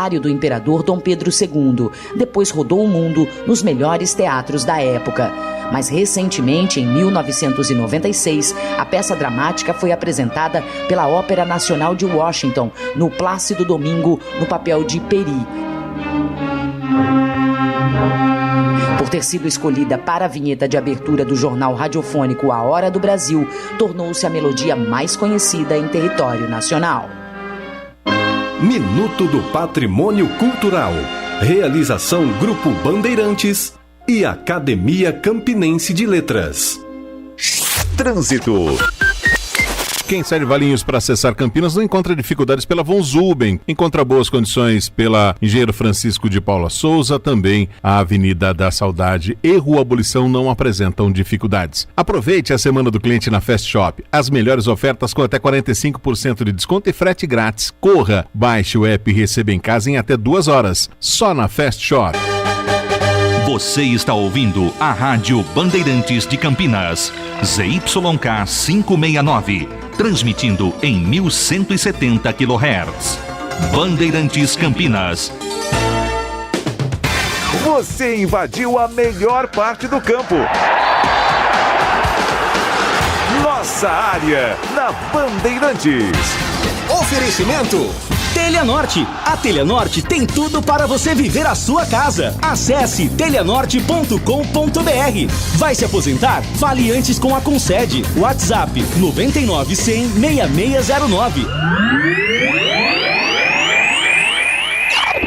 aniversário do imperador Dom Pedro II. Depois rodou o mundo nos melhores teatros da época. Mais recentemente, em 1996, a peça dramática foi apresentada pela Ópera Nacional de Washington, no Plácido Domingo, no papel de Peri. Por ter sido escolhida para a vinheta de abertura do jornal radiofônico A Hora do Brasil, tornou-se a melodia mais conhecida em território nacional. Minuto do Patrimônio Cultural. Realização Grupo Bandeirantes e Academia Campinense de Letras. Trânsito. Quem sai de Valinhos para acessar Campinas não encontra dificuldades pela Von Zuben. Encontra boas condições pela Engenheiro Francisco de Paula Souza, também a Avenida da Saudade e Rua Abolição não apresentam dificuldades. Aproveite a Semana do Cliente na Fast Shop. As melhores ofertas com até 45% de desconto e frete grátis. Corra, baixe o app e receba em casa em até 2 horas. Só na Fast Shop. Você está ouvindo a Rádio Bandeirantes de Campinas, ZYK 569, transmitindo em 1170 kHz. Bandeirantes Campinas. Você invadiu a melhor parte do campo. Nossa área, na Bandeirantes. Oferecimento Telhanorte. A Telhanorte tem tudo para você viver a sua casa. Acesse telhanorte.com.br. Vai se aposentar? Fale antes com a Concede. WhatsApp 99 100 6609.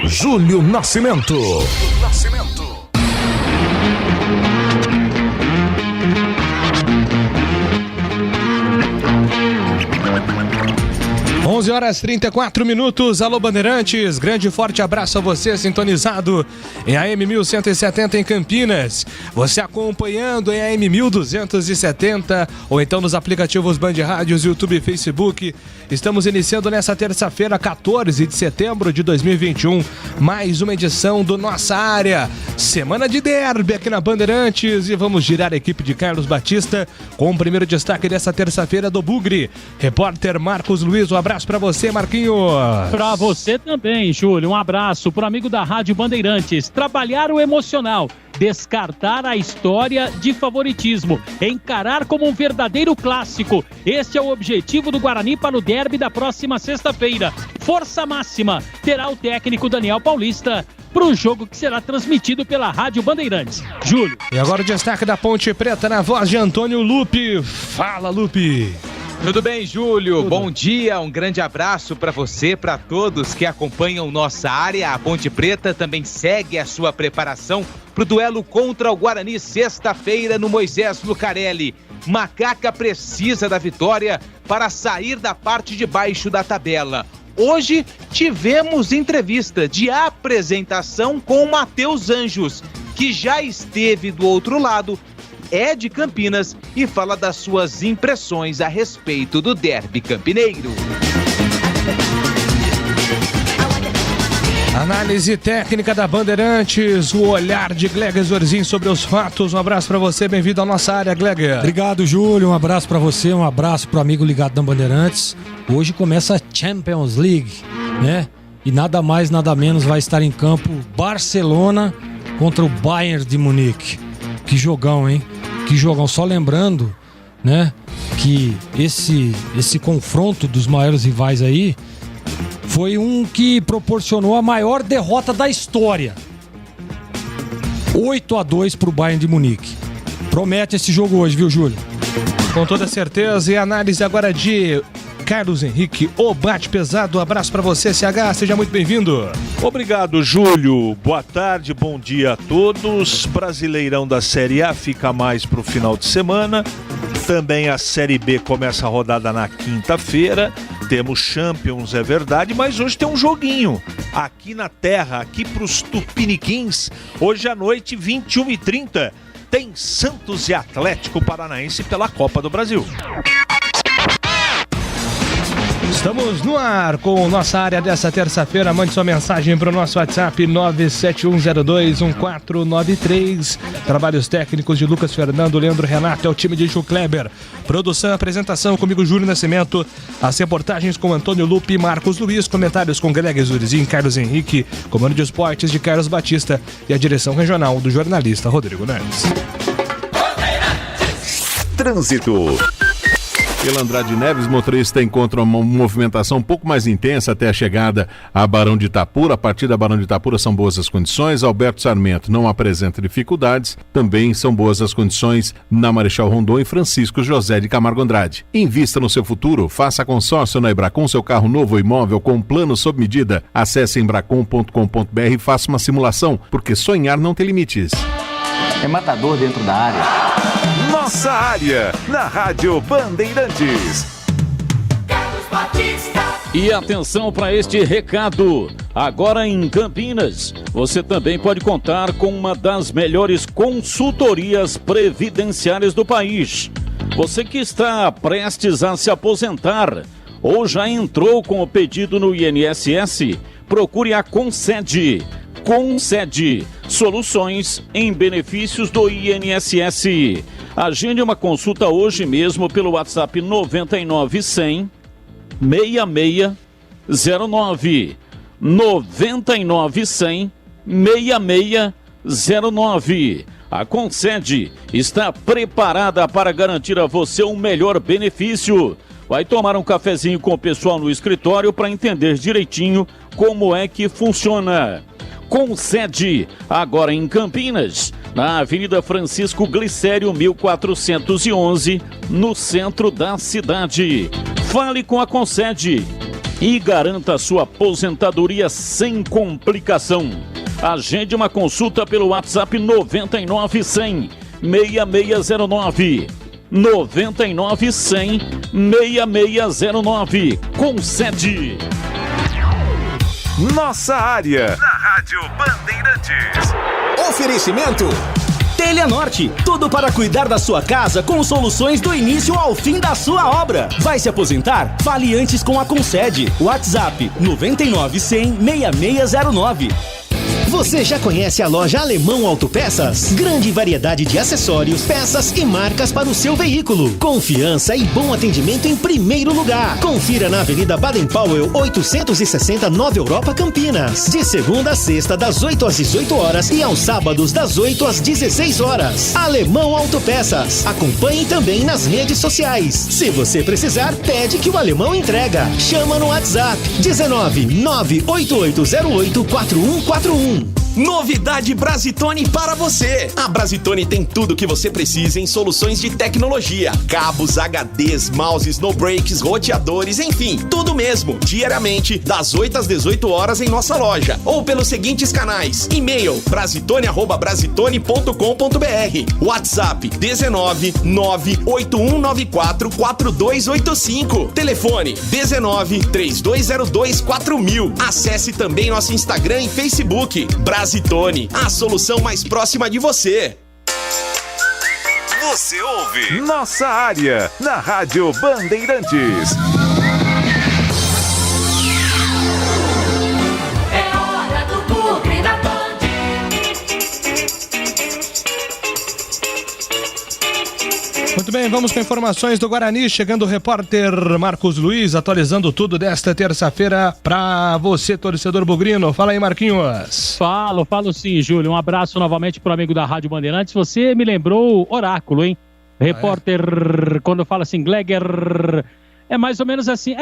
Júlio Nascimento. 11h34. Alô, Bandeirantes. Grande e forte abraço a você, sintonizado em AM 1170 em Campinas. Você acompanhando em AM 1270 ou então nos aplicativos Band Rádios, YouTube e Facebook. Estamos iniciando nessa terça-feira, 14 de setembro de 2021, mais uma edição do Nossa Área. Semana de derby aqui na Bandeirantes e vamos girar a equipe de Carlos Batista com o primeiro destaque dessa terça-feira do Bugre. Repórter Marcos Luiz, um abraço pra você, Marquinhos. Pra você também, Júlio. Um abraço pro amigo da Rádio Bandeirantes. Trabalhar o emocional, descartar a história de favoritismo, encarar como um verdadeiro clássico. Este é o objetivo do Guarani para o derby da próxima sexta-feira. Força máxima terá o técnico Daniel Paulista para o jogo que será transmitido pela Rádio Bandeirantes. Júlio. E agora o destaque da Ponte Preta na voz de Antônio Lupe. Fala, Lupe. Tudo bem, Júlio? Bom dia, um grande abraço para você, para todos que acompanham nossa área. A Ponte Preta também segue a sua preparação para o duelo contra o Guarani sexta-feira no Moisés Lucarelli. Macaca precisa da vitória para sair da parte de baixo da tabela. Hoje tivemos entrevista de apresentação com o Matheus Anjos, que já esteve do outro lado, é de Campinas e fala das suas impressões a respeito do derby campineiro. Análise técnica da Bandeirantes, o olhar de Gleger Zorzin sobre os fatos. Um abraço pra você, bem-vindo à nossa área, Gleger. Obrigado, Júlio, um abraço pra você, um abraço pro amigo ligado na Bandeirantes. Hoje começa a Champions League, né? E nada mais, nada menos vai estar em campo Barcelona contra o Bayern de Munique. Que jogão, hein? Que jogão. Só lembrando, né, que esse confronto dos maiores rivais aí foi um que proporcionou a maior derrota da história. 8-2 pro Bayern de Munique. Promete esse jogo hoje, viu, Júlio? Com toda certeza. E a análise agora de Carlos Henrique, o Bate Pesado. Um abraço pra você, CH. Seja muito bem-vindo. Obrigado, Júlio. Boa tarde, bom dia a todos. Brasileirão da Série A fica mais pro final de semana. Também a Série B começa a rodada na quinta-feira. Temos Champions, é verdade, mas hoje tem um joguinho aqui na terra, aqui pros Tupiniquins. Hoje à noite, 21h30, tem Santos e Atlético Paranaense pela Copa do Brasil. Estamos no ar com nossa área dessa terça-feira. Mande sua mensagem para o nosso WhatsApp 971021493. Trabalhos técnicos de Lucas Fernando, Leandro Renato, é o time de Ju Kleber. Produção e apresentação comigo, Júlio Nascimento. As reportagens com Antônio Lupe e Marcos Luiz. Comentários com Greg Zurizin, Carlos Henrique. Comando de esportes de Carlos Batista. E a direção regional do jornalista Rodrigo Nantes. Trânsito. Pela Andrade Neves, motorista encontra uma movimentação um pouco mais intensa até a chegada a Barão de Itapura. A partir da Barão de Itapura são boas as condições. Alberto Sarmento não apresenta dificuldades. Também são boas as condições na Marechal Rondon e Francisco José de Camargo Andrade. Invista no seu futuro. Faça consórcio na Embracon, seu carro novo ou imóvel com plano sob medida. Acesse embracon.com.br e faça uma simulação, porque sonhar não tem limites. É matador dentro da área. Nossa área, na Rádio Bandeirantes. E atenção para este recado. Agora em Campinas, você também pode contar com uma das melhores consultorias previdenciárias do país. Você que está prestes a se aposentar ou já entrou com o pedido no INSS, procure a Concede. Concede, soluções em benefícios do INSS. Agende uma consulta hoje mesmo pelo WhatsApp 99 100 6609. 99 100 6609. A Concede está preparada para garantir a você um melhor benefício. Vai tomar um cafezinho com o pessoal no escritório para entender direitinho como é que funciona. Concede, agora em Campinas, na Avenida Francisco Glicério, 1411, no centro da cidade. Fale com a Concede e garanta a sua aposentadoria sem complicação. Agende uma consulta pelo WhatsApp 99 100 6609. 99 100 6609. Concede. Nossa área, na Rádio Bandeirantes. Oferecimento Teleanorte, tudo para cuidar da sua casa com soluções do início ao fim da sua obra. Vai se aposentar? Fale antes com a Concede. WhatsApp 99 100 6609. Você já conhece a loja Alemão Autopeças? Grande variedade de acessórios, peças e marcas para o seu veículo. Confiança e bom atendimento em primeiro lugar. Confira na Avenida Baden-Powell, 860, Nova Europa, Campinas. De segunda a sexta, das 8 às 18 horas e aos sábados, das 8 às 16 horas. Alemão Autopeças. Acompanhe também nas redes sociais. Se você precisar, pede que o Alemão entrega. Chama no WhatsApp 19 98808 4141. Novidade Brasitone para você. A Brasitone tem tudo o que você precisa em soluções de tecnologia. Cabos, HDs, mouses, no breaks, roteadores, enfim, tudo mesmo. Diariamente, das 8 às 18 horas em nossa loja. Ou pelos seguintes canais. E-mail brasitone@brasitone.com.br. WhatsApp 19 98194 4285. Telefone 19 3202 4000. Acesse também nosso Instagram e Facebook. Brasitone, a solução mais próxima de você. Você ouve Nossa área, na Rádio Bandeirantes. É hora do Bugre da Band. Muito bem, vamos com informações do Guarani, chegando o repórter Marcos Luiz, atualizando tudo desta terça-feira para você, torcedor bugrino. Fala aí, Marquinhos. Falo sim, Júlio. Um abraço novamente pro amigo da Rádio Bandeirantes. Você me lembrou Oráculo, hein? Repórter, quando fala assim, Gleger... É mais ou menos assim.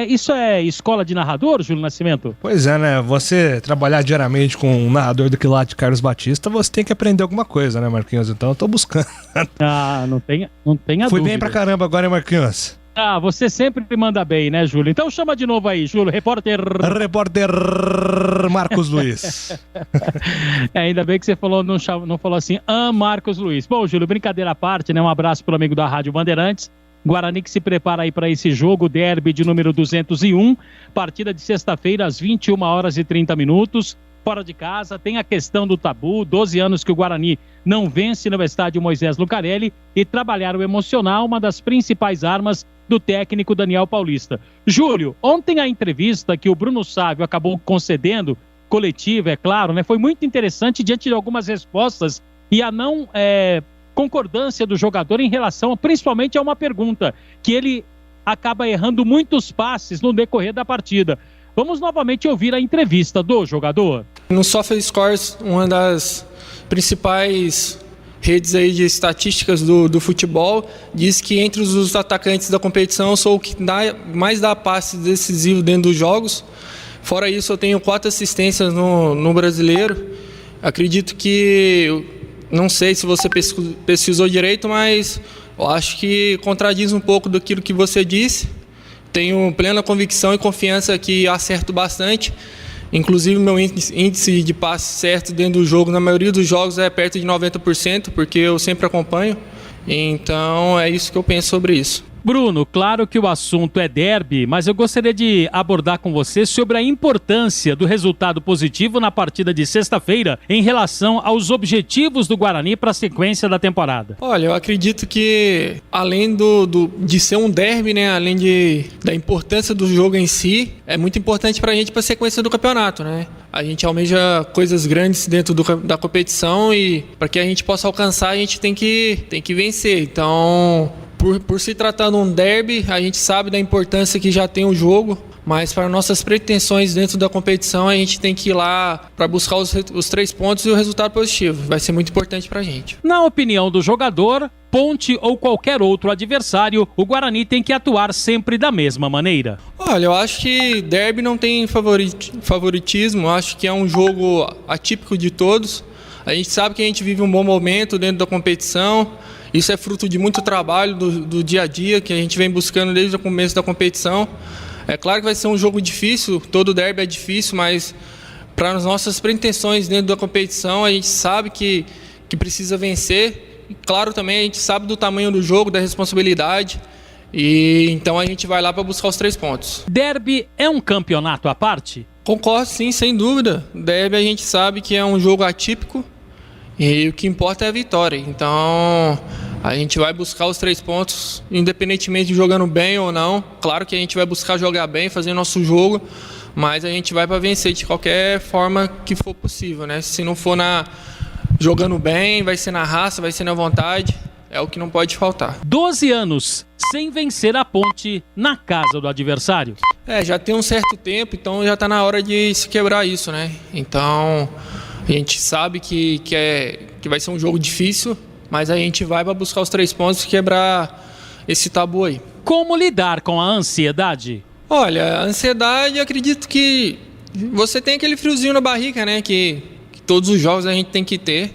Isso é escola de narrador, Júlio Nascimento? Pois é, né? Você trabalhar diariamente com um narrador do quilate Carlos Batista, você tem que aprender alguma coisa, né, Marquinhos? Então eu tô buscando. Ah, não tenha dúvida. Fui bem pra caramba agora, hein, Marquinhos? Ah, você sempre manda bem, né, Júlio? Então chama de novo aí, Júlio. Repórter Marcos Luiz. Ainda bem que você não falou assim, Marcos Luiz. Bom, Júlio, brincadeira à parte, né? Um abraço pro amigo da Rádio Bandeirantes. Guarani que se prepara aí para esse jogo, derby de número 201, partida de sexta-feira às 21 horas e 30 minutos, fora de casa. Tem a questão do tabu, 12 anos que o Guarani não vence no estádio Moisés Lucarelli, e trabalhar o emocional, uma das principais armas do técnico Daniel Paulista. Júlio, ontem a entrevista que o Bruno Sávio acabou concedendo, coletiva, é claro, né, foi muito interessante diante de algumas respostas e a não concordância do jogador em relação, principalmente, a uma pergunta, que ele acaba errando muitos passes no decorrer da partida. Vamos novamente ouvir a entrevista do jogador. No SofaScores, uma das principais redes aí de estatísticas do futebol, diz que entre os atacantes da competição eu sou o que mais dá passes decisivos dentro dos jogos. Fora isso, eu tenho 4 assistências no Brasileiro. Acredito que, não sei se você pesquisou direito, mas eu acho que contradiz um pouco daquilo que você disse. Tenho plena convicção e confiança que acerto bastante. Inclusive, meu índice de passes certos dentro do jogo, na maioria dos jogos, é perto de 90%, porque eu sempre acompanho. Então, é isso que eu penso sobre isso. Bruno, claro que o assunto é derby, mas eu gostaria de abordar com você sobre a importância do resultado positivo na partida de sexta-feira em relação aos objetivos do Guarani para a sequência da temporada. Olha, eu acredito que além de ser um derby, né, além da importância do jogo em si, é muito importante para a gente para a sequência do campeonato, né? A gente almeja coisas grandes dentro da competição e para que a gente possa alcançar, a gente tem que vencer. Então, por se tratar de um derby, a gente sabe da importância que já tem o jogo, mas para nossas pretensões dentro da competição, a gente tem que ir lá para buscar os 3 pontos e o resultado positivo. Vai ser muito importante para a gente. Na opinião do jogador, Ponte ou qualquer outro adversário, o Guarani tem que atuar sempre da mesma maneira. Olha, eu acho que derby não tem favoritismo, eu acho que é um jogo atípico de todos. A gente sabe que a gente vive um bom momento dentro da competição. Isso é fruto de muito trabalho do dia a dia que a gente vem buscando desde o começo da competição. É claro que vai ser um jogo difícil, todo derby é difícil, mas para as nossas pretensões dentro da competição, a gente sabe que precisa vencer. E claro, também a gente sabe do tamanho do jogo, da responsabilidade. E então a gente vai lá para buscar os 3 pontos. Derby é um campeonato à parte? Concordo, sim, sem dúvida. Derby a gente sabe que é um jogo atípico. E o que importa é a vitória. Então, a gente vai buscar os 3 pontos, independentemente de jogando bem ou não. Claro que a gente vai buscar jogar bem, fazer nosso jogo, mas a gente vai para vencer de qualquer forma que for possível, né? Se não for jogando bem, vai ser na raça, vai ser na vontade. É o que não pode faltar. 12 anos sem vencer a Ponte na casa do adversário. Já tem um certo tempo, então já está na hora de se quebrar isso, né? Então, a gente sabe que vai ser um jogo difícil, mas a gente vai para buscar os 3 pontos e quebrar esse tabu aí. Como lidar com a ansiedade? Olha, a ansiedade, eu acredito que você tem aquele friozinho na barriga, né? Que todos os jogos a gente tem que ter,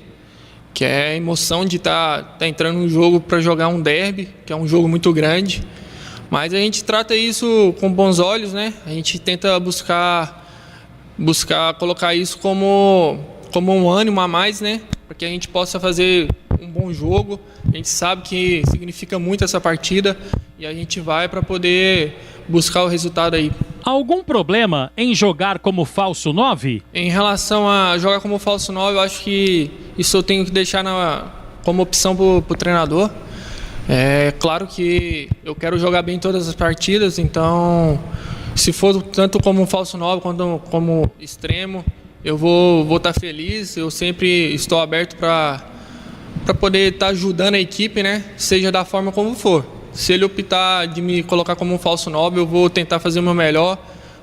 que é a emoção de tá entrando no jogo para jogar um derby, que é um jogo muito grande. Mas a gente trata isso com bons olhos, né? A gente tenta buscar colocar isso como um ânimo a mais, né? Para que a gente possa fazer um bom jogo. A gente sabe que significa muito essa partida e a gente vai para poder buscar o resultado aí. Algum problema em jogar como falso 9? Em relação a jogar como falso 9, eu acho que isso eu tenho que deixar como opção para o treinador. É claro que eu quero jogar bem todas as partidas, então se for tanto como um falso 9 quanto como extremo, eu vou estar feliz. Eu sempre estou aberto para poder estar ajudando a equipe, né? Seja da forma como for. Se ele optar de me colocar como um falso 9, eu vou tentar fazer o meu melhor,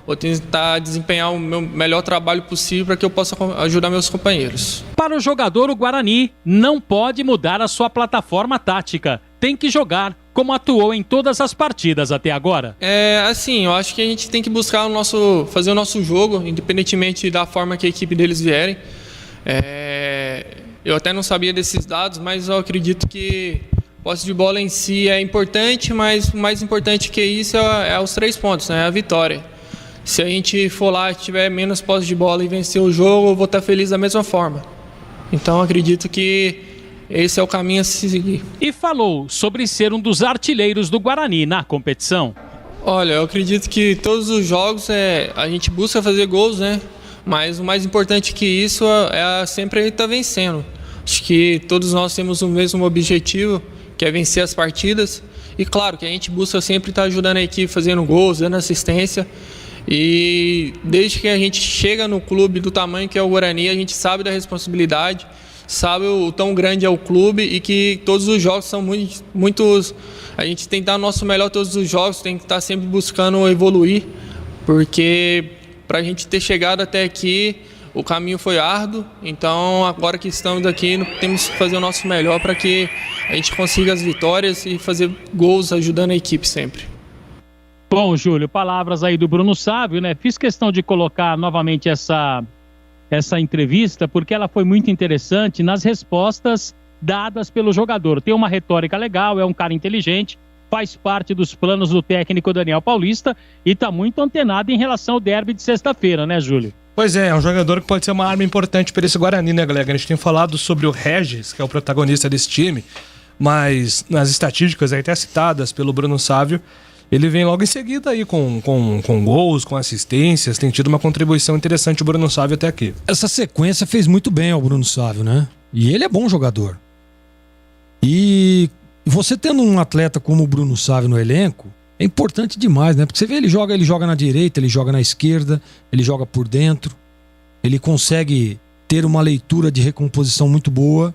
vou tentar desempenhar o meu melhor trabalho possível para que eu possa ajudar meus companheiros. Para o jogador, o Guarani não pode mudar a sua plataforma tática. Tem que jogar como atuou em todas as partidas até agora. Assim, eu acho que a gente tem que buscar fazer o nosso jogo, independentemente da forma que a equipe deles vierem. Eu até não sabia desses dados, mas eu acredito que posse de bola em si é importante, mas o mais importante que isso é os 3 pontos, né? A vitória. Se a gente for lá e tiver menos posse de bola e vencer o jogo, eu vou estar feliz da mesma forma. Então acredito que esse é o caminho a se seguir. E falou sobre ser um dos artilheiros do Guarani na competição. Olha, eu acredito que todos os jogos a gente busca fazer gols, né? Mas o mais importante que isso é sempre estar vencendo. Acho que todos nós temos o mesmo objetivo, que é vencer as partidas. E claro que a gente busca sempre estar ajudando a equipe, fazendo gols, dando assistência. E desde que a gente chega no clube do tamanho que é o Guarani, a gente sabe da responsabilidade, sabe o tão grande é o clube e que todos os jogos são muitos. A gente tem que dar o nosso melhor todos os jogos, tem que estar sempre buscando evoluir, porque para a gente ter chegado até aqui, o caminho foi árduo. Então, agora que estamos aqui, temos que fazer o nosso melhor para que a gente consiga as vitórias e fazer gols ajudando a equipe sempre. Bom, Júlio, palavras aí do Bruno Sávio, né? Fiz questão de colocar novamente essa entrevista porque ela foi muito interessante nas respostas dadas pelo jogador. Tem uma retórica legal, é um cara inteligente, faz parte dos planos do técnico Daniel Paulista e está muito antenado em relação ao derby de sexta-feira, né, Júlio? Pois é um jogador que pode ser uma arma importante para esse Guarani, né, galera? A gente tem falado sobre o Regis, que é o protagonista desse time, mas nas estatísticas aí até citadas pelo Bruno Sávio, ele vem logo em seguida aí com gols, com assistências, tem tido uma contribuição interessante o Bruno Sávio até aqui. Essa sequência fez muito bem ao Bruno Sávio, né? E ele é bom jogador. E você tendo um atleta como o Bruno Sávio no elenco, é importante demais, né? Porque você vê, ele joga na direita, ele joga na esquerda, ele joga por dentro, ele consegue ter uma leitura de recomposição muito boa.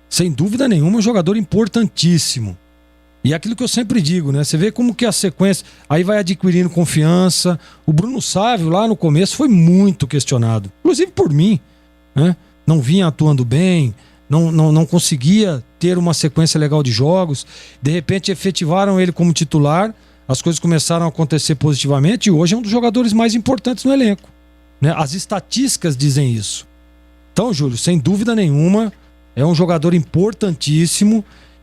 Sem dúvida nenhuma, é um jogador importantíssimo. E é aquilo que eu sempre digo, né? Você vê como que a sequência aí vai adquirindo confiança. O Bruno Sávio lá no começo foi muito questionado, inclusive por mim, né? Não vinha atuando bem, não conseguia ter uma sequência legal de jogos. De repente efetivaram ele como titular, as coisas começaram a acontecer positivamente e hoje é um dos jogadores mais importantes no elenco, né? As estatísticas dizem isso. Então, Júlio, sem dúvida nenhuma, é um jogador importantíssimo.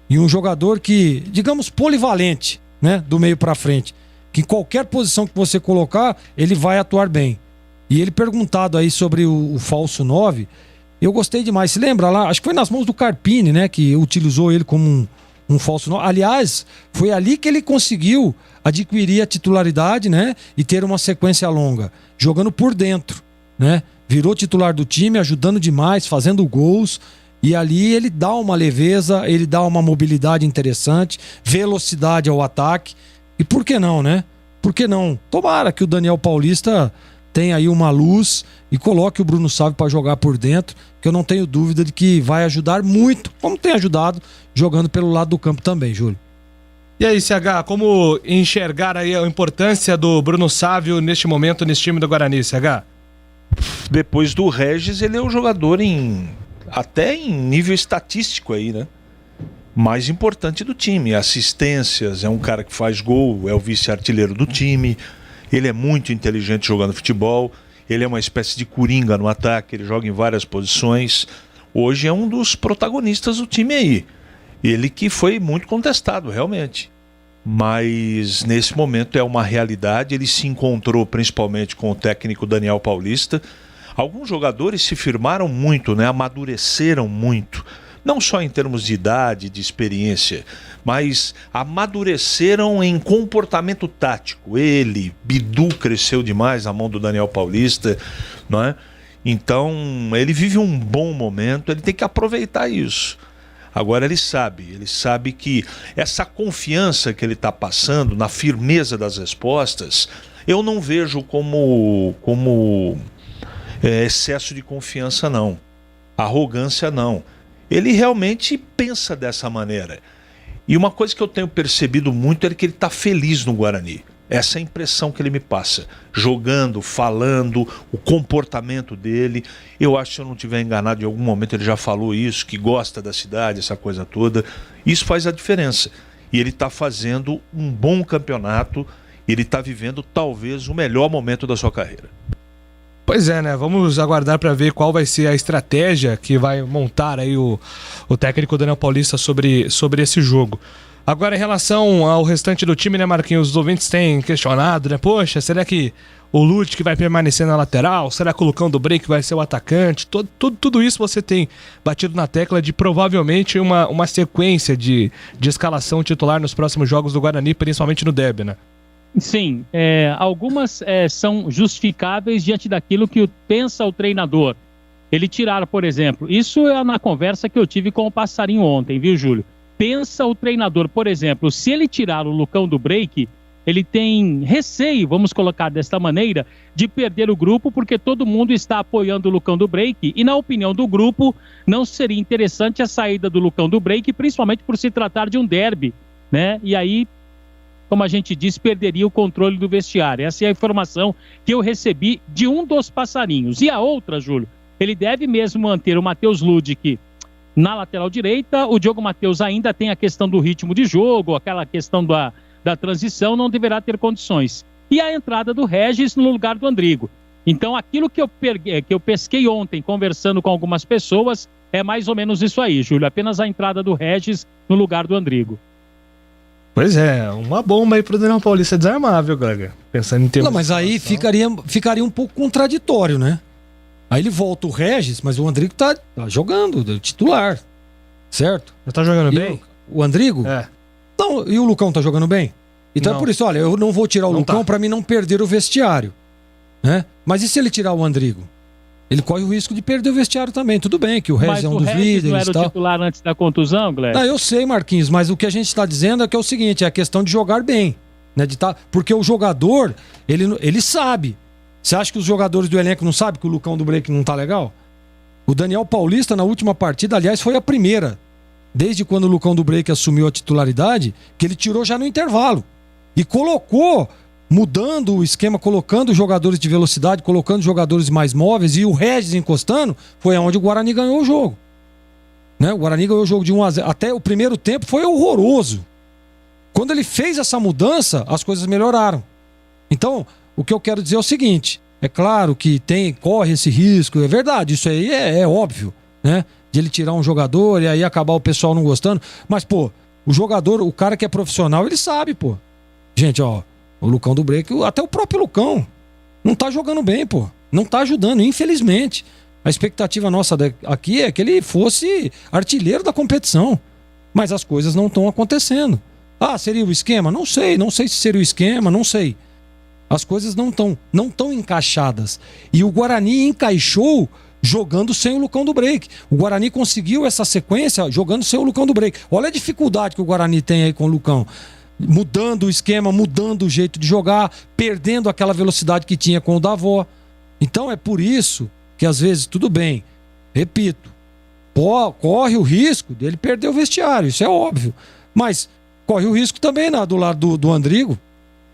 E um jogador que, digamos, polivalente, né? Do meio pra frente. Que em qualquer posição que você colocar, ele vai atuar bem. E ele perguntado aí sobre o falso 9, eu gostei demais. Se lembra lá? Acho que foi nas mãos do Carpini, né? Que utilizou ele como um falso 9. Aliás, foi ali que ele conseguiu adquirir a titularidade, né? E ter uma sequência longa. Jogando por dentro, né? Virou titular do time, ajudando demais, fazendo gols. E ali ele dá uma leveza, ele dá uma mobilidade interessante, velocidade ao ataque. E por que não, né? Por que não? Tomara que o Daniel Paulista tenha aí uma luz e coloque o Bruno Sávio para jogar por dentro, que eu não tenho dúvida de que vai ajudar muito, como tem ajudado jogando pelo lado do campo também, Júlio. E aí, CH, como enxergar aí a importância do Bruno Sávio neste momento, nesse time do Guarani, CH? Depois do Regis, ele é um jogador até em nível estatístico aí, né? Mais importante do time. Assistências, é um cara que faz gol, é o vice-artilheiro do time. Ele é muito inteligente jogando futebol. Ele é uma espécie de coringa no ataque, ele joga em várias posições. Hoje é um dos protagonistas do time aí. Ele que foi muito contestado, realmente. Mas nesse momento é uma realidade. Ele se encontrou principalmente com o técnico Daniel Paulista. Alguns jogadores se firmaram muito, né? Amadureceram muito. Não só em termos de idade, de experiência, mas amadureceram em comportamento tático. Ele, Bidu, cresceu demais na mão do Daniel Paulista, não é? Então, ele vive um bom momento, ele tem que aproveitar isso. Agora ele sabe que essa confiança que ele está passando, na firmeza das respostas, eu não vejo como excesso de confiança, não. Arrogância, não. Ele realmente pensa dessa maneira. E uma coisa que eu tenho percebido muito é que ele está feliz no Guarani. Essa é a impressão que ele me passa. Jogando, falando, o comportamento dele. Eu acho que, se eu não estiver enganado, em algum momento ele já falou isso, que gosta da cidade, essa coisa toda. Isso faz a diferença. E ele está fazendo um bom campeonato. Ele está vivendo talvez o melhor momento da sua carreira. Pois é, né? Vamos aguardar para ver qual vai ser a estratégia que vai montar aí o técnico Daniel Paulista sobre esse jogo. Agora, em relação ao restante do time, né, Marquinhos? Os ouvintes têm questionado, né? Poxa, será que o Lute vai permanecer na lateral? Será que o Lucão do Break vai ser o atacante? Tudo isso você tem batido na tecla de provavelmente uma sequência de escalação titular nos próximos jogos do Guarani, principalmente no derby, né? Sim, algumas são justificáveis diante daquilo que pensa o treinador. Ele tirar, por exemplo, isso é na conversa que eu tive com o Passarinho ontem, viu, Júlio? pensa o treinador? Por exemplo, se ele tirar o Lucão do break, ele tem receio, vamos colocar desta maneira, de perder o grupo, porque todo mundo está apoiando o Lucão do break, e na opinião do grupo, não seria interessante a saída do Lucão do break, principalmente por se tratar de um derby, né? E aí, como a gente disse, perderia o controle do vestiário. Essa é a informação que eu recebi de um dos passarinhos. E a outra, Júlio, ele deve mesmo manter o Matheus Ludic na lateral direita. O Diogo Matheus ainda tem a questão do ritmo de jogo, aquela questão da transição, não deverá ter condições. E a entrada do Regis no lugar do Andrigo. Então, aquilo que eu pesquei ontem, conversando com algumas pessoas, é mais ou menos isso aí, Júlio. Apenas a entrada do Regis no lugar do Andrigo. Pois é, uma bomba aí pro Daniel Paulista desarmar, viu, Greg? Pensando em termos. Não, mas aí ficaria um pouco contraditório, né? Aí ele volta o Regis, mas o Andrigo tá jogando, titular. Certo? Já tá jogando bem? O Andrigo? É. Não, e o Lucão tá jogando bem? Então Não. é por isso, olha, eu não vou tirar o Lucão pra mim não perder o vestiário. Né? Mas e se ele tirar o Andrigo? Ele corre o risco de perder o vestiário também. Tudo bem que o Regis é um dos líderes e tal. Mas o Regis não era o titular antes da contusão, Gleber? Não, eu sei, Marquinhos, mas o que a gente está dizendo é que é o seguinte, é a questão de jogar bem. Né? Porque o jogador, ele sabe. Você acha que os jogadores do elenco não sabem que o Lucão do break não tá legal? O Daniel Paulista, na última partida, aliás, foi a primeira. Desde quando o Lucão do break assumiu a titularidade, que ele tirou já no intervalo. E colocou, mudando o esquema, colocando jogadores de velocidade, colocando jogadores mais móveis e o Regis encostando, foi onde o Guarani ganhou o jogo. Né? O Guarani ganhou o jogo de 1-0. Até o primeiro tempo foi horroroso. Quando ele fez essa mudança, as coisas melhoraram. Então, o que eu quero dizer é o seguinte, é claro que corre esse risco, é verdade, isso aí é óbvio, né? De ele tirar um jogador e aí acabar o pessoal não gostando, mas, pô, o jogador, o cara que é profissional, ele sabe, pô. Gente, ó, o Lucão do break, até o próprio Lucão, não tá jogando bem, pô. Não tá ajudando, infelizmente. A expectativa nossa aqui é que ele fosse artilheiro da competição. Mas as coisas não estão acontecendo. Ah, seria o esquema? Não sei se seria o esquema, não sei. As coisas não estão encaixadas. E o Guarani encaixou jogando sem o Lucão do break. O Guarani conseguiu essa sequência jogando sem o Lucão do break. Olha a dificuldade que o Guarani tem aí com o Lucão. Mudando o esquema, mudando o jeito de jogar, perdendo aquela velocidade que tinha com o Davó. Então é por isso que às vezes, tudo bem, repito, corre o risco dele perder o vestiário, isso é óbvio. Mas corre o risco também do lado do Andrigo.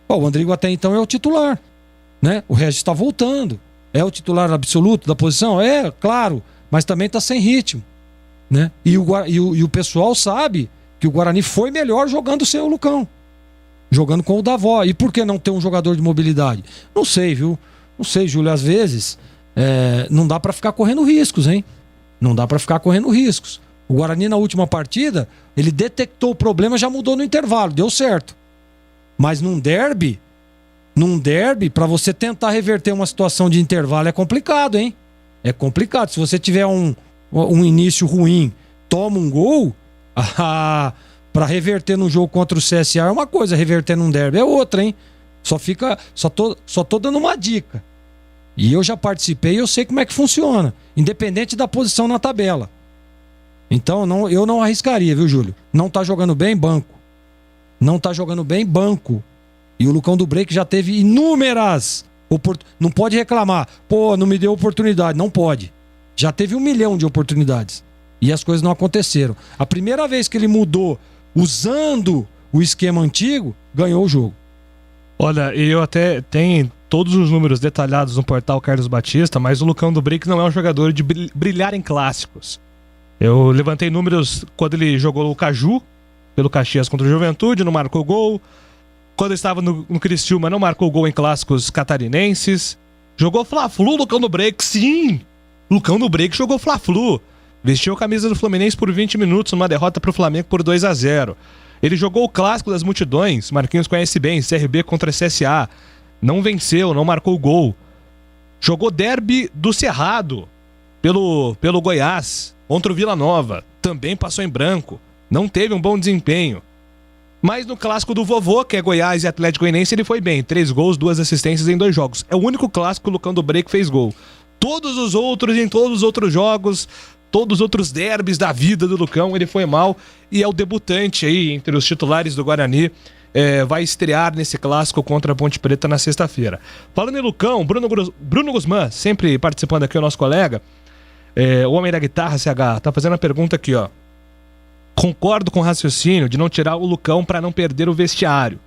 O Andrigo até então é o titular, né? O Regis está voltando. É o titular absoluto da posição? É, claro, mas também está sem ritmo, né? E o pessoal sabe que o Guarani foi melhor jogando sem o Lucão, jogando com o Davó. E por que não ter um jogador de mobilidade? Não sei, viu? Não sei, Júlio, às vezes não dá para ficar correndo riscos, hein? Não dá para ficar correndo riscos. O Guarani na última partida, ele detectou o problema, já mudou no intervalo, deu certo. Mas num derby, para você tentar reverter uma situação de intervalo é complicado, hein? É complicado. Se você tiver um início ruim, toma um gol, para reverter num jogo contra o CSA é uma coisa, reverter num derby é outra, hein? Só tô dando uma dica. E eu já participei e eu sei como é que funciona, independente da posição na tabela. Então eu não arriscaria, viu, Júlio? Não tá jogando bem, banco. Não tá jogando bem, banco. E o Lucão do break já teve inúmeras oportunidades. Não pode reclamar. Pô, não me deu oportunidade. Não pode. Já teve 1 milhão de oportunidades. E as coisas não aconteceram. A primeira vez que ele mudou usando o esquema antigo, ganhou o jogo. Olha, eu até tenho todos os números detalhados no portal Carlos Batista, mas o Lucão do break não é um jogador de brilhar em clássicos. Eu levantei números quando ele jogou o Caju, pelo Caxias contra o Juventude, não marcou gol. Quando estava no Criciúma, não marcou gol em clássicos catarinenses. Jogou Fla-Flu, Lucão do break, sim! Lucão do break jogou Fla-Flu. Vestiu a camisa do Fluminense por 20 minutos numa derrota para o Flamengo por 2-0. Ele jogou o clássico das multidões, Marquinhos conhece bem, CRB contra CSA. Não venceu, não marcou gol. Jogou derby do Cerrado pelo Goiás contra o Vila Nova. Também passou em branco. Não teve um bom desempenho. Mas no clássico do vovô, que é Goiás e Atlético Goianiense, ele foi bem. 3 gols, 2 assistências em 2 jogos. É o único clássico que o Lucão do break fez gol. Todos os outros, em todos os outros jogos, todos os outros derbys da vida do Lucão, ele foi mal e é o debutante aí entre os titulares do Guarani. Vai estrear nesse clássico contra a Ponte Preta na sexta-feira. Falando em Lucão, Bruno Guzmán, sempre participando aqui, o nosso colega, o homem da guitarra, CH, tá fazendo a pergunta aqui, ó. Concordo com o raciocínio de não tirar o Lucão para não perder o vestiário,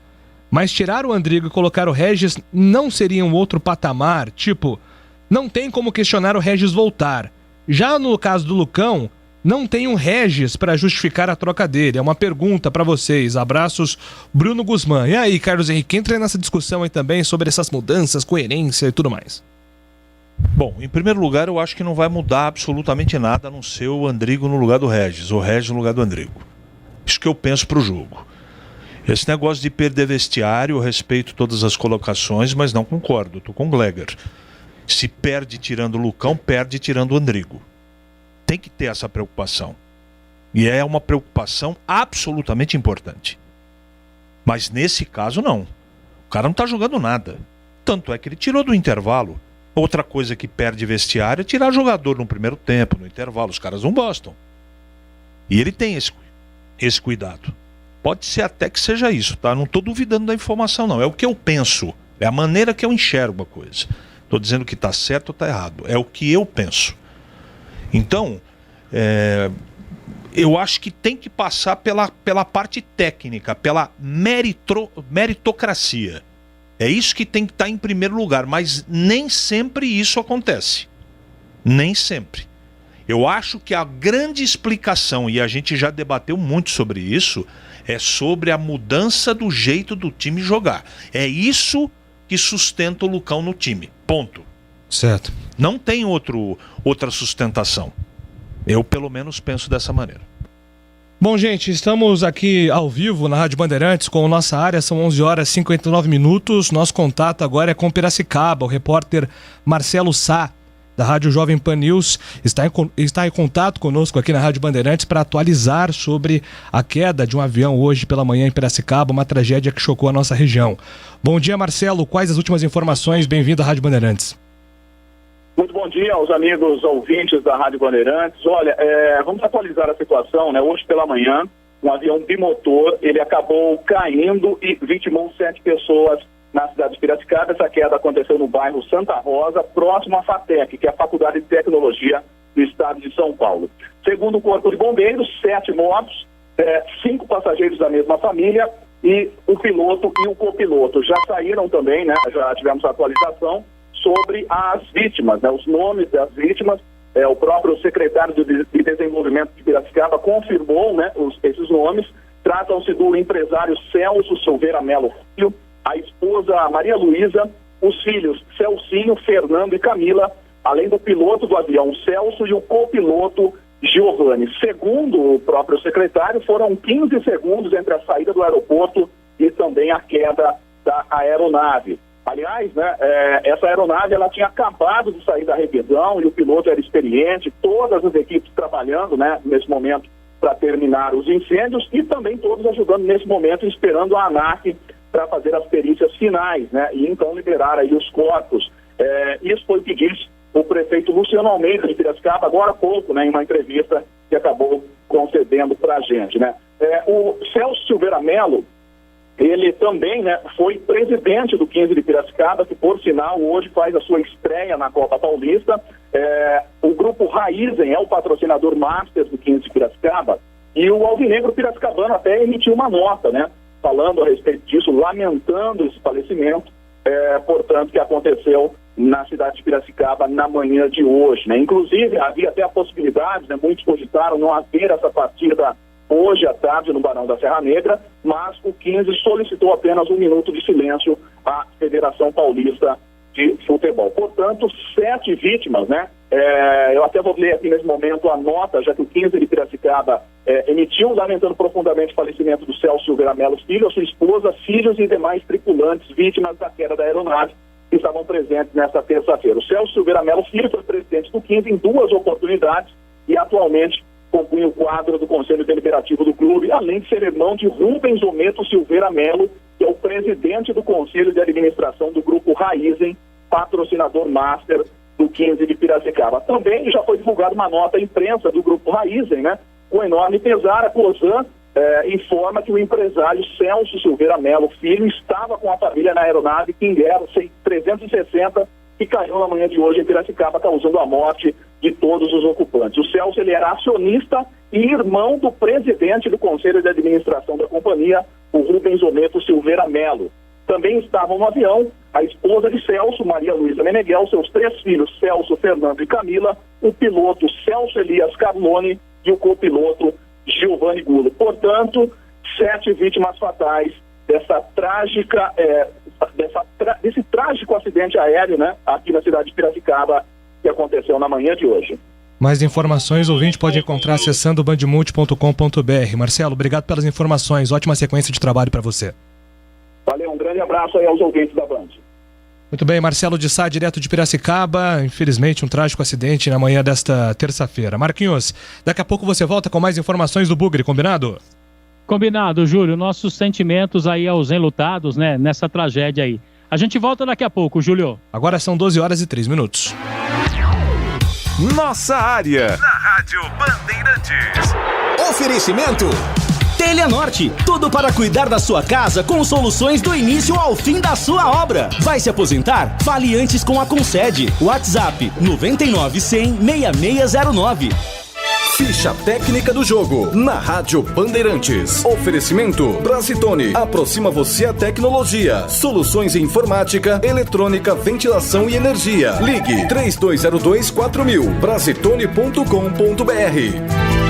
mas tirar o Andrigo e colocar o Regis não seria um outro patamar? Tipo, não tem como questionar o Regis voltar. Já no caso do Lucão, não tem um Regis para justificar a troca dele. É uma pergunta para vocês. Abraços, Bruno Guzmán. E aí, Carlos Henrique, entra nessa discussão aí também sobre essas mudanças, coerência e tudo mais. Bom, em primeiro lugar, eu acho que não vai mudar absolutamente nada a não ser o Andrigo no lugar do Regis, ou o Regis no lugar do Andrigo. Isso que eu penso para o jogo. Esse negócio de perder vestiário, eu respeito todas as colocações, mas não concordo. Estou com o Gleger. Se perde tirando o Lucão, perde tirando o Andrigo. Tem que ter essa preocupação. E é uma preocupação absolutamente importante. Mas nesse caso não. O cara não está jogando nada. Tanto é que ele tirou do intervalo. Outra coisa que perde vestiário é tirar jogador no primeiro tempo, no intervalo. Os caras não gostam. E ele tem esse cuidado. Pode ser até que seja isso, tá? Não estou duvidando da informação, não. É o que eu penso. É a maneira que eu enxergo a coisa. Estou dizendo que está certo ou está errado. É o que eu penso. Então, eu acho que tem que passar pela parte técnica, pela meritocracia. É isso que tem que estar em primeiro lugar, mas nem sempre isso acontece. Nem sempre. Eu acho que a grande explicação, e a gente já debateu muito sobre isso, é sobre a mudança do jeito do time jogar. É isso que sustenta o Lucão no time. Ponto. Certo. Não tem outra sustentação. Eu, pelo menos, penso dessa maneira. Bom, gente, estamos aqui ao vivo na Rádio Bandeirantes com nossa área, são 11 horas e 59 minutos. Nosso contato agora é com Piracicaba. O repórter Marcelo Sá, da Rádio Jovem Pan News, está em contato conosco aqui na Rádio Bandeirantes para atualizar sobre a queda de um avião hoje pela manhã em Piracicaba, uma tragédia que chocou a nossa região. Bom dia, Marcelo. Quais as últimas informações? Bem-vindo à Rádio Bandeirantes. Muito bom dia aos amigos ouvintes da Rádio Bandeirantes. Olha, vamos atualizar a situação, né? Hoje pela manhã, um avião bimotor, ele acabou caindo e vitimou 7 pessoas na cidade de Piracicaba. Essa queda aconteceu no bairro Santa Rosa, próximo à FATEC, que é a Faculdade de Tecnologia do Estado de São Paulo. Segundo o Corpo de Bombeiros, 7 mortos, 5 passageiros da mesma família e o piloto e o copiloto. Já saíram também, né? Já tivemos a atualização sobre as vítimas, né? Os nomes das vítimas. O próprio secretário de Desenvolvimento de Piracicaba confirmou, né, esses nomes. Tratam-se do empresário Celso Silveira Melo Filho, a esposa Maria Luísa, os filhos Celcinho, Fernando e Camila, além do piloto do avião Celso e o copiloto Giovanni. Segundo o próprio secretário, foram 15 segundos entre a saída do aeroporto e também a queda da aeronave. Aliás, né, essa aeronave ela tinha acabado de sair da revisão e o piloto era experiente, todas as equipes trabalhando, né, nesse momento para terminar os incêndios e também todos ajudando nesse momento, esperando a ANAC para fazer as perícias finais, né, e então liberar aí os corpos. Isso foi o que disse o prefeito Luciano Almeida de Piracicaba agora há pouco, né, em uma entrevista que acabou concedendo para a gente, né. O Celso Silveira Melo, ele também, né, foi presidente do 15 de Piracicaba, que por sinal hoje faz a sua estreia na Copa Paulista. O grupo Raizen é o patrocinador master do 15 de Piracicaba e o Alvinegro Piracicabano até emitiu uma nota, né, falando a respeito disso, lamentando esse falecimento, portanto, que aconteceu na cidade de Piracicaba na manhã de hoje, né. Inclusive havia até a possibilidade, né, muitos cogitaram não haver essa partida hoje à tarde no Barão da Serra Negra, mas o 15 solicitou apenas 1 minuto de silêncio à Federação Paulista de Futebol. Portanto, 7 vítimas, né? Eu até vou ler aqui nesse momento a nota, já que o 15 de Piracicaba emitiu, lamentando profundamente o falecimento do Celso Silveira Melo Filho, a sua esposa, filhos e demais tripulantes vítimas da queda da aeronave que estavam presentes nesta terça-feira. O Celso Silveira Melo Filho foi presidente do 15 em 2 oportunidades e atualmente compunha o quadro do Conselho Deliberativo do clube, além de ser irmão de Rubens Ometo Silveira Melo, que é o presidente do Conselho de Administração do Grupo Raizen, patrocinador master do 15 de Piracicaba. Também já foi divulgada uma nota à imprensa do Grupo Raizen, né? Com enorme pesar, a Cosan informa que o empresário Celso Silveira Melo Filho estava com a família na aeronave King Air 360 que caiu na manhã de hoje em Piracicaba, causando a morte de todos os ocupantes. O Celso, ele era acionista e irmão do presidente do Conselho de Administração da companhia, o Rubens Oneto Silveira Melo. Também estavam no avião a esposa de Celso, Maria Luísa Meneghel, seus 3 filhos, Celso, Fernando e Camila, o piloto Celso Elias Carlone e o copiloto Giovanni Gulo. Portanto, 7 vítimas fatais desse trágico acidente aéreo, né, aqui na cidade de Piracicaba, que aconteceu na manhã de hoje. Mais informações o ouvinte pode encontrar acessando bandmulti.com.br. Marcelo, obrigado pelas informações. Ótima sequência de trabalho para você. Valeu, um grande abraço aí aos ouvintes da Band. Muito bem, Marcelo de Sá, direto de Piracicaba. Infelizmente, um trágico acidente na manhã desta terça-feira. Marquinhos, daqui a pouco você volta com mais informações do Bugre, combinado? Combinado, Júlio. Nossos sentimentos aí aos enlutados, né, nessa tragédia aí. A gente volta daqui a pouco, Júlio. Agora são 12h03. Nossa área, na Rádio Bandeirantes. Oferecimento Telenorte, tudo para cuidar da sua casa com soluções do início ao fim da sua obra. Vai se aposentar? Fale antes com a Concede. WhatsApp 99-100-6609. Ficha técnica do jogo na Rádio Bandeirantes. Oferecimento Brasitone. Aproxima você a tecnologia. Soluções em informática, eletrônica, ventilação e energia. Ligue 3202-4000. Brasitone.com.br.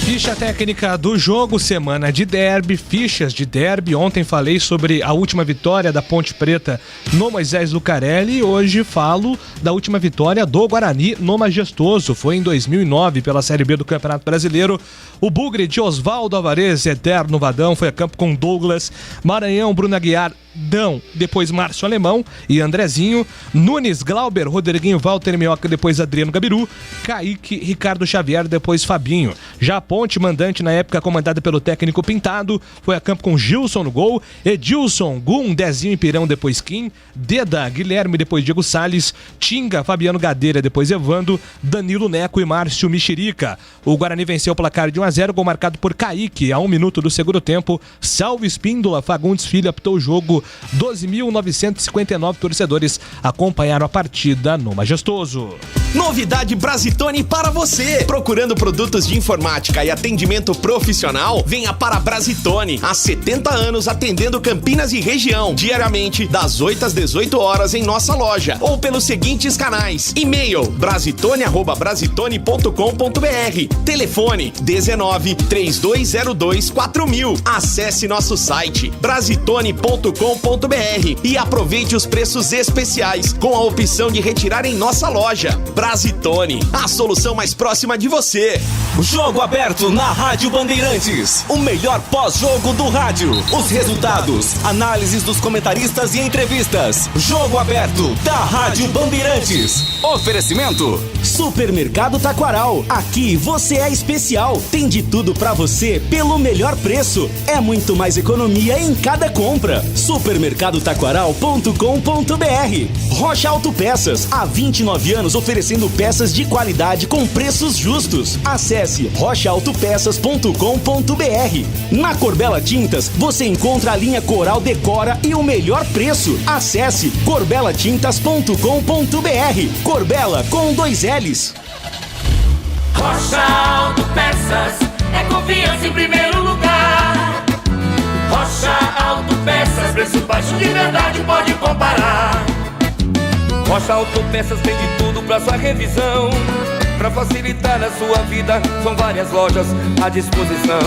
Ficha técnica do jogo, semana de derby, fichas de derby. Ontem falei sobre a última vitória da Ponte Preta no Moisés Lucarelli e hoje falo da última vitória do Guarani no Majestoso. Foi em 2009 pela Série B do Campeonato Brasileiro. O Bugre de Oswaldo Alvarez, eterno Vadão, foi a campo com Douglas, Maranhão, Bruno Aguiar, Dão, depois Márcio Alemão e Andrezinho, Nunes, Glauber, Rodriguinho, Walter Mioca, depois Adriano Gabiru, Kaique, Ricardo Xavier, depois Fabinho. Já a Ponte, mandante na época comandada pelo técnico Pintado, foi a campo com Gilson no gol, Edilson, Gum, Dezinho e Pirão, depois Kim, Deda, Guilherme, depois Diego Salles, Tinga, Fabiano Gadeira, depois Evando, Danilo Neco e Márcio Mexerica. O Guarani venceu o placar de 1-0, gol marcado por Kaique a 1 minuto do segundo tempo. Salve Espíndola, Fagundes Filho apitou o jogo. 12.959 torcedores acompanharam a partida no Majestoso. Novidade Brasitone para você. Procurando produtos de informática e atendimento profissional? Venha para a Brasitone. Há 70 anos atendendo Campinas e região. Diariamente, das 8 às 18 horas em nossa loja. Ou pelos seguintes canais. E-mail brasitone@brasitone.com.br. Telefone 19-3202-4000. Acesse nosso site brasitone.com.br e aproveite os preços especiais com a opção de retirar em nossa loja. Brasitone, a solução mais próxima de você. Jogo aberto na Rádio Bandeirantes. O melhor pós-jogo do rádio. Os resultados, análises dos comentaristas e entrevistas. Jogo aberto da Rádio Bandeirantes. Oferecimento Supermercado Taquaral. Aqui você é especial. Tem de tudo pra você pelo melhor preço. É muito mais economia em cada compra. Supermercadotaquaral.com.br. Rocha Autopeças, há 29 anos oferecendo peças de qualidade com preços justos. Acesse rochaautopeças.com.br. Na Corbella Tintas, você encontra a linha Coral Decora e o melhor preço. Acesse corbelatintas.com.br. Corbella com 2 L's. Rocha Autopeças é confiança em primeiro lugar. Rocha Autopeças, preço baixo de verdade, pode comparar. Rocha Autopeças tem de tudo pra sua revisão. Pra facilitar a sua vida, são várias lojas à disposição.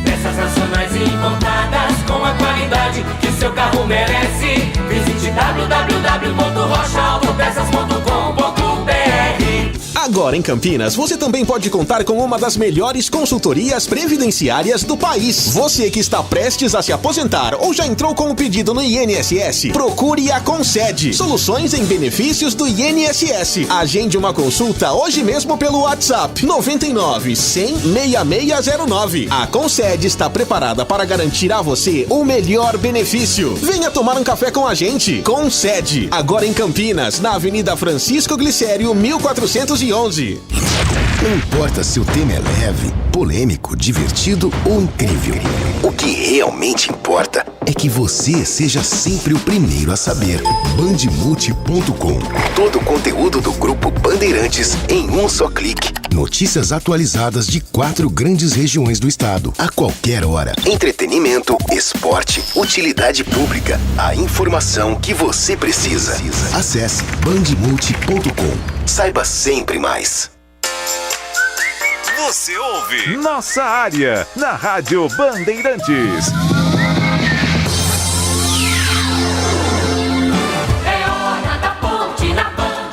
Peças nacionais e importadas com a qualidade que seu carro merece. Visite www.rochaautopeças.com.br. Agora em Campinas, você também pode contar com uma das melhores consultorias previdenciárias do país. Você que está prestes a se aposentar ou já entrou com o pedido no INSS, procure a Concede. Soluções em benefícios do INSS. Agende uma consulta hoje mesmo pelo WhatsApp 99 100 6609. A Concede está preparada para garantir a você o melhor benefício. Venha tomar um café com a gente. Concede. Agora em Campinas, na Avenida Francisco Glicério, 1411. Não importa se o tema é leve, polêmico, divertido ou incrível. O que realmente importa é que você seja sempre o primeiro a saber. Bandmulti.com. Todo o conteúdo do Grupo Bandeirantes em um só clique. Notícias atualizadas de 4 grandes regiões do estado, a qualquer hora. Entretenimento, esporte, utilidade pública. A informação que você precisa. Acesse bandmulti.com. Saiba sempre mais. Você ouve Nossa Área, na Rádio Bandeirantes. É hora da ponte na Band.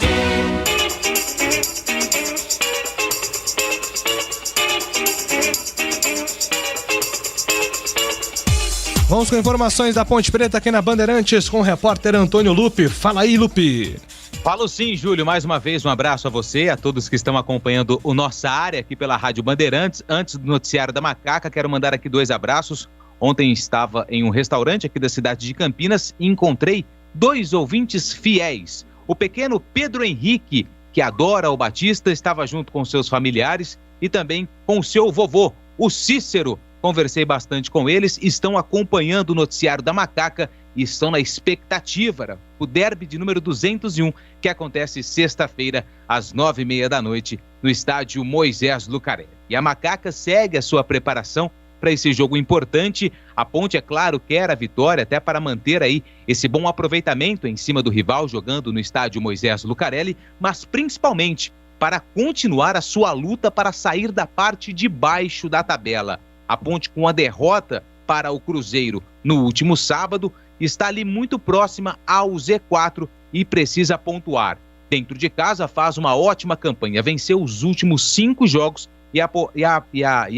Vamos com informações da Ponte Preta aqui na Bandeirantes com o repórter Antônio Lupe. Fala aí, Lupe. Falo sim, Júlio. Mais uma vez, um abraço a você, a todos que estão acompanhando o Nossa Área aqui pela Rádio Bandeirantes. Antes do noticiário da Macaca, quero mandar aqui 2 abraços. Ontem estava em um restaurante aqui da cidade de Campinas e encontrei 2 ouvintes fiéis. O pequeno Pedro Henrique, que adora o Batista, estava junto com seus familiares e também com o seu vovô, o Cícero. Conversei bastante com eles, estão acompanhando o noticiário da Macaca e estão na expectativa, o derby de número 201, que acontece sexta-feira, às 9h30 da noite, no estádio Moisés Lucarelli. E a Macaca segue a sua preparação para esse jogo importante. A Ponte, é claro, quer a vitória, até para manter aí esse bom aproveitamento em cima do rival, jogando no estádio Moisés Lucarelli, mas principalmente para continuar a sua luta para sair da parte de baixo da tabela. A Ponte, com a derrota para o Cruzeiro no último sábado, está ali muito próxima ao Z4 e precisa pontuar. Dentro de casa faz uma ótima campanha, venceu os últimos 5 jogos e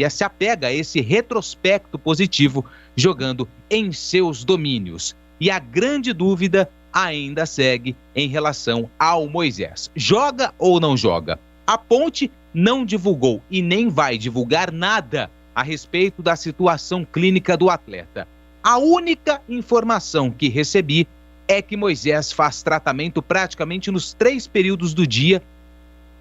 se apega a esse retrospecto positivo, jogando em seus domínios. E a grande dúvida ainda segue em relação ao Moisés. Joga ou não joga? A Ponte não divulgou e nem vai divulgar nada a respeito da situação clínica do atleta. A única informação que recebi é que Moisés faz tratamento praticamente nos 3 períodos do dia,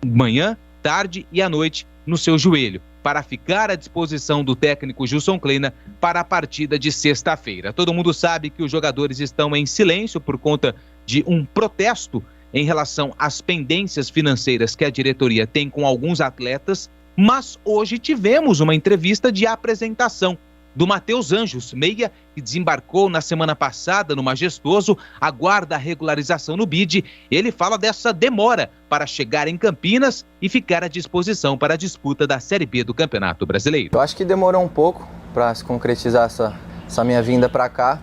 manhã, tarde e à noite, no seu joelho, para ficar à disposição do técnico Gilson Kleina para a partida de sexta-feira. Todo mundo sabe que os jogadores estão em silêncio por conta de um protesto em relação às pendências financeiras que a diretoria tem com alguns atletas, mas hoje tivemos uma entrevista de apresentação do Matheus Anjos, meia, que desembarcou na semana passada no Majestoso, aguarda a regularização no BID. Ele fala dessa demora para chegar em Campinas e ficar à disposição para a disputa da Série B do Campeonato Brasileiro. Eu acho que demorou um pouco para se concretizar essa minha vinda para cá,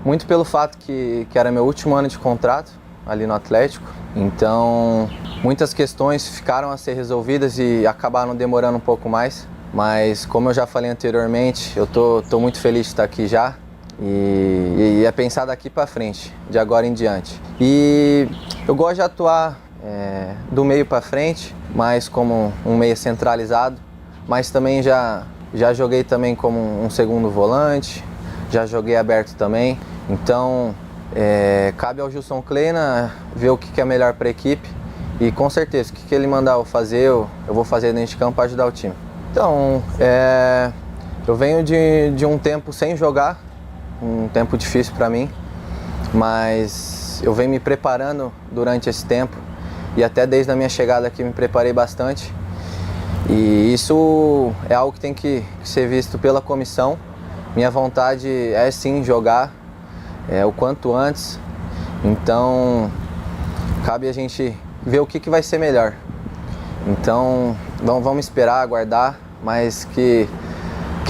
muito pelo fato que era meu último ano de contrato ali no Atlético, então muitas questões ficaram a ser resolvidas e acabaram demorando um pouco mais. Mas como eu já falei anteriormente, eu tô muito feliz de estar aqui já e é pensar daqui para frente, de agora em diante. E eu gosto de atuar do meio para frente, mais como um meia centralizado, mas também já joguei também como um segundo volante, já joguei aberto também. Então cabe ao Gilson Kleina ver o que é melhor para a equipe e com certeza o que ele mandar eu fazer, eu vou fazer dentro de campo para ajudar o time. Então, eu venho de um tempo sem jogar, um tempo difícil para mim, mas eu venho me preparando durante esse tempo e até desde a minha chegada aqui me preparei bastante. E isso é algo que tem que ser visto pela comissão. Minha vontade é sim jogar o quanto antes, então cabe a gente ver o que vai ser melhor. Então, vamos esperar, aguardar, mas que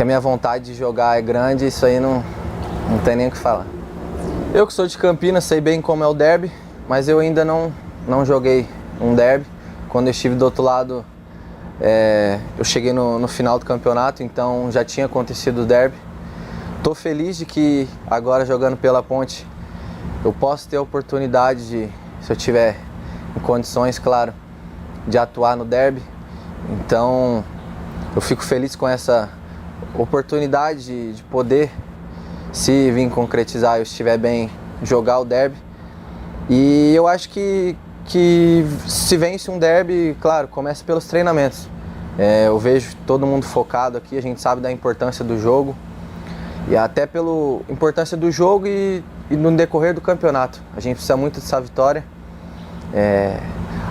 a minha vontade de jogar é grande, isso aí não tem nem o que falar. Eu que sou de Campinas, sei bem como é o derby, mas eu ainda não joguei um derby. quando eu estive do outro lado, eu cheguei no final do campeonato, então já tinha acontecido o derby. Estou feliz de que agora, jogando pela Ponte, eu posso ter a oportunidade de, se eu tiver em condições, claro, de atuar no derby. Então eu fico feliz com essa oportunidade de poder, se vir concretizar, eu estiver bem, jogar o derby. E eu acho que se vence um derby, claro, começa pelos treinamentos. Eu vejo todo mundo focado aqui, a gente sabe da importância do jogo. E até pela importância do jogo e no decorrer do campeonato. A gente precisa muito dessa vitória.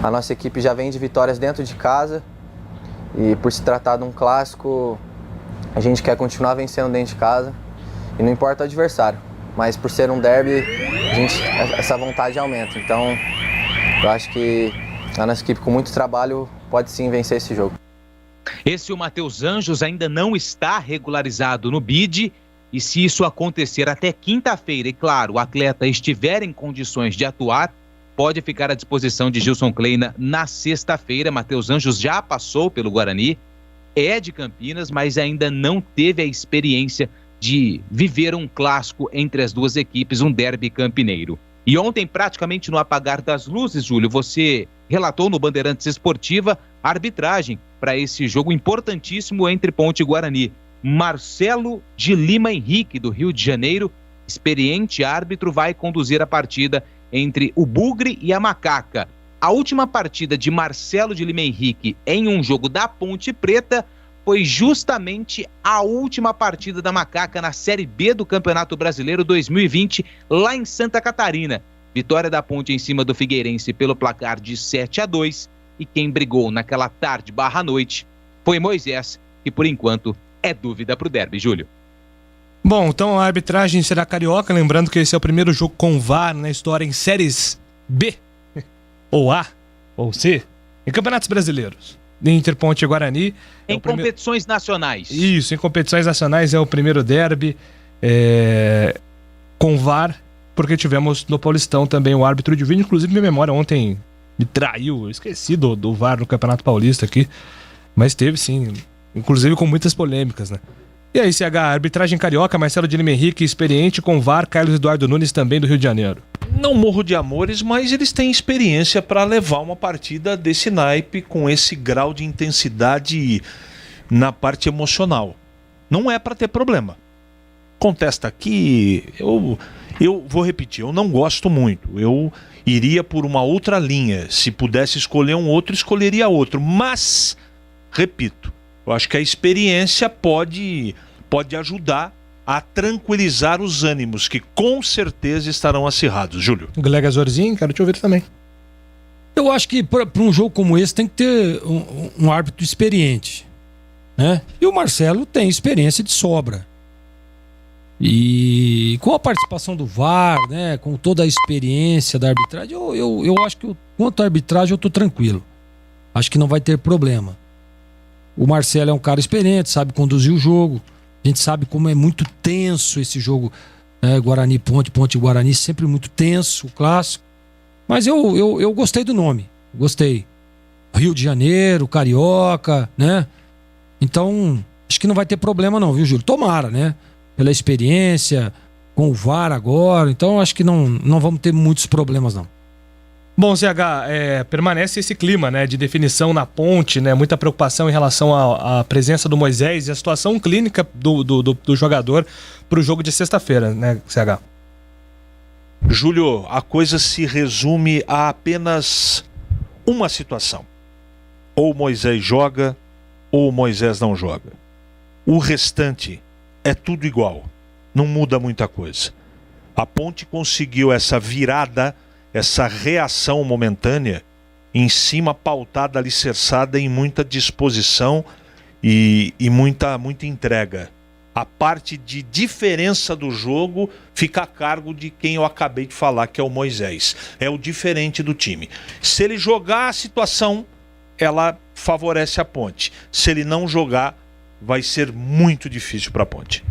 A nossa equipe já vem de vitórias dentro de casa. E por se tratar de um clássico, a gente quer continuar vencendo dentro de casa. E não importa o adversário. Mas por ser um derby, essa vontade aumenta. Então eu acho que a nossa equipe, com muito trabalho, pode sim vencer esse jogo. Esse, o Matheus Anjos, ainda não está regularizado no BID. E se isso acontecer até quinta-feira, e claro, o atleta estiver em condições de atuar, pode ficar à disposição de Gilson Kleina na sexta-feira. Matheus Anjos já passou pelo Guarani, é de Campinas, mas ainda não teve a experiência de viver um clássico entre as duas equipes, um derby campineiro. E ontem, praticamente no apagar das luzes, Júlio, você relatou no Bandeirantes Esportiva a arbitragem para esse jogo importantíssimo entre Ponte e Guarani. Marcelo de Lima Henrique, do Rio de Janeiro, experiente árbitro, vai conduzir a partida entre o Bugre e a Macaca. A última partida de Marcelo de Lima Henrique em um jogo da Ponte Preta foi justamente a última partida da Macaca na Série B do Campeonato Brasileiro 2020, lá em Santa Catarina. Vitória da Ponte em cima do Figueirense pelo placar de 7-2, e quem brigou naquela tarde / noite foi Moisés, que por enquanto é dúvida pro derby, Júlio. Bom, então a arbitragem será carioca, lembrando que esse é o primeiro jogo com VAR na história em séries B, ou A, ou C, em campeonatos brasileiros. Inter, Ponte e Guarani. Em competições nacionais. Isso, em competições nacionais é o primeiro derby com VAR, porque tivemos no Paulistão também o árbitro de vídeo. Inclusive, minha memória ontem me traiu, eu esqueci do VAR no Campeonato Paulista aqui, mas teve sim, inclusive com muitas polêmicas, né? E aí, CH, arbitragem carioca, Marcelo de Lima Henrique, experiente, com VAR, Carlos Eduardo Nunes também do Rio de Janeiro. Não morro de amores, mas eles têm experiência para levar uma partida desse naipe com esse grau de intensidade na parte emocional. Não é para ter problema. Contesta aqui, eu vou repetir, eu não gosto muito. Eu iria por uma outra linha. Se pudesse escolher um outro, escolheria outro. Mas, repito, eu acho que a experiência pode ajudar a tranquilizar os ânimos, que com certeza estarão acirrados. Júlio. Glega Zorzinho, quero te ouvir também. Eu acho que para um jogo como esse tem que ter um árbitro experiente, né? E o Marcelo tem experiência de sobra. E com a participação do VAR, né, com toda a experiência da arbitragem, eu acho que quanto à arbitragem eu tô tranquilo. Acho que não vai ter problema. O Marcelo é um cara experiente, sabe conduzir o jogo. A gente sabe como é muito tenso esse jogo, né? Guarani-Ponte, Ponte-Guarani, sempre muito tenso, o clássico. Mas eu gostei do nome, gostei. Rio de Janeiro, Carioca, né? Então, acho que não vai ter problema não, viu, Júlio? Tomara, né? Pela experiência, com o VAR agora. Então, acho que não vamos ter muitos problemas, não. Bom, CH, permanece esse clima, né, de definição na Ponte, né, muita preocupação em relação à presença do Moisés e a situação clínica do jogador para o jogo de sexta-feira, né, CH? Júlio, a coisa se resume a apenas uma situação. Ou o Moisés joga, ou o Moisés não joga. O restante é tudo igual, não muda muita coisa. A Ponte conseguiu essa virada, essa reação momentânea, em cima pautada, alicerçada em muita disposição e muita entrega. A parte de diferença do jogo fica a cargo de quem eu acabei de falar, que é o Moisés. É o diferente do time. Se ele jogar, a situação, ela favorece a Ponte. Se ele não jogar, vai ser muito difícil para a Ponte.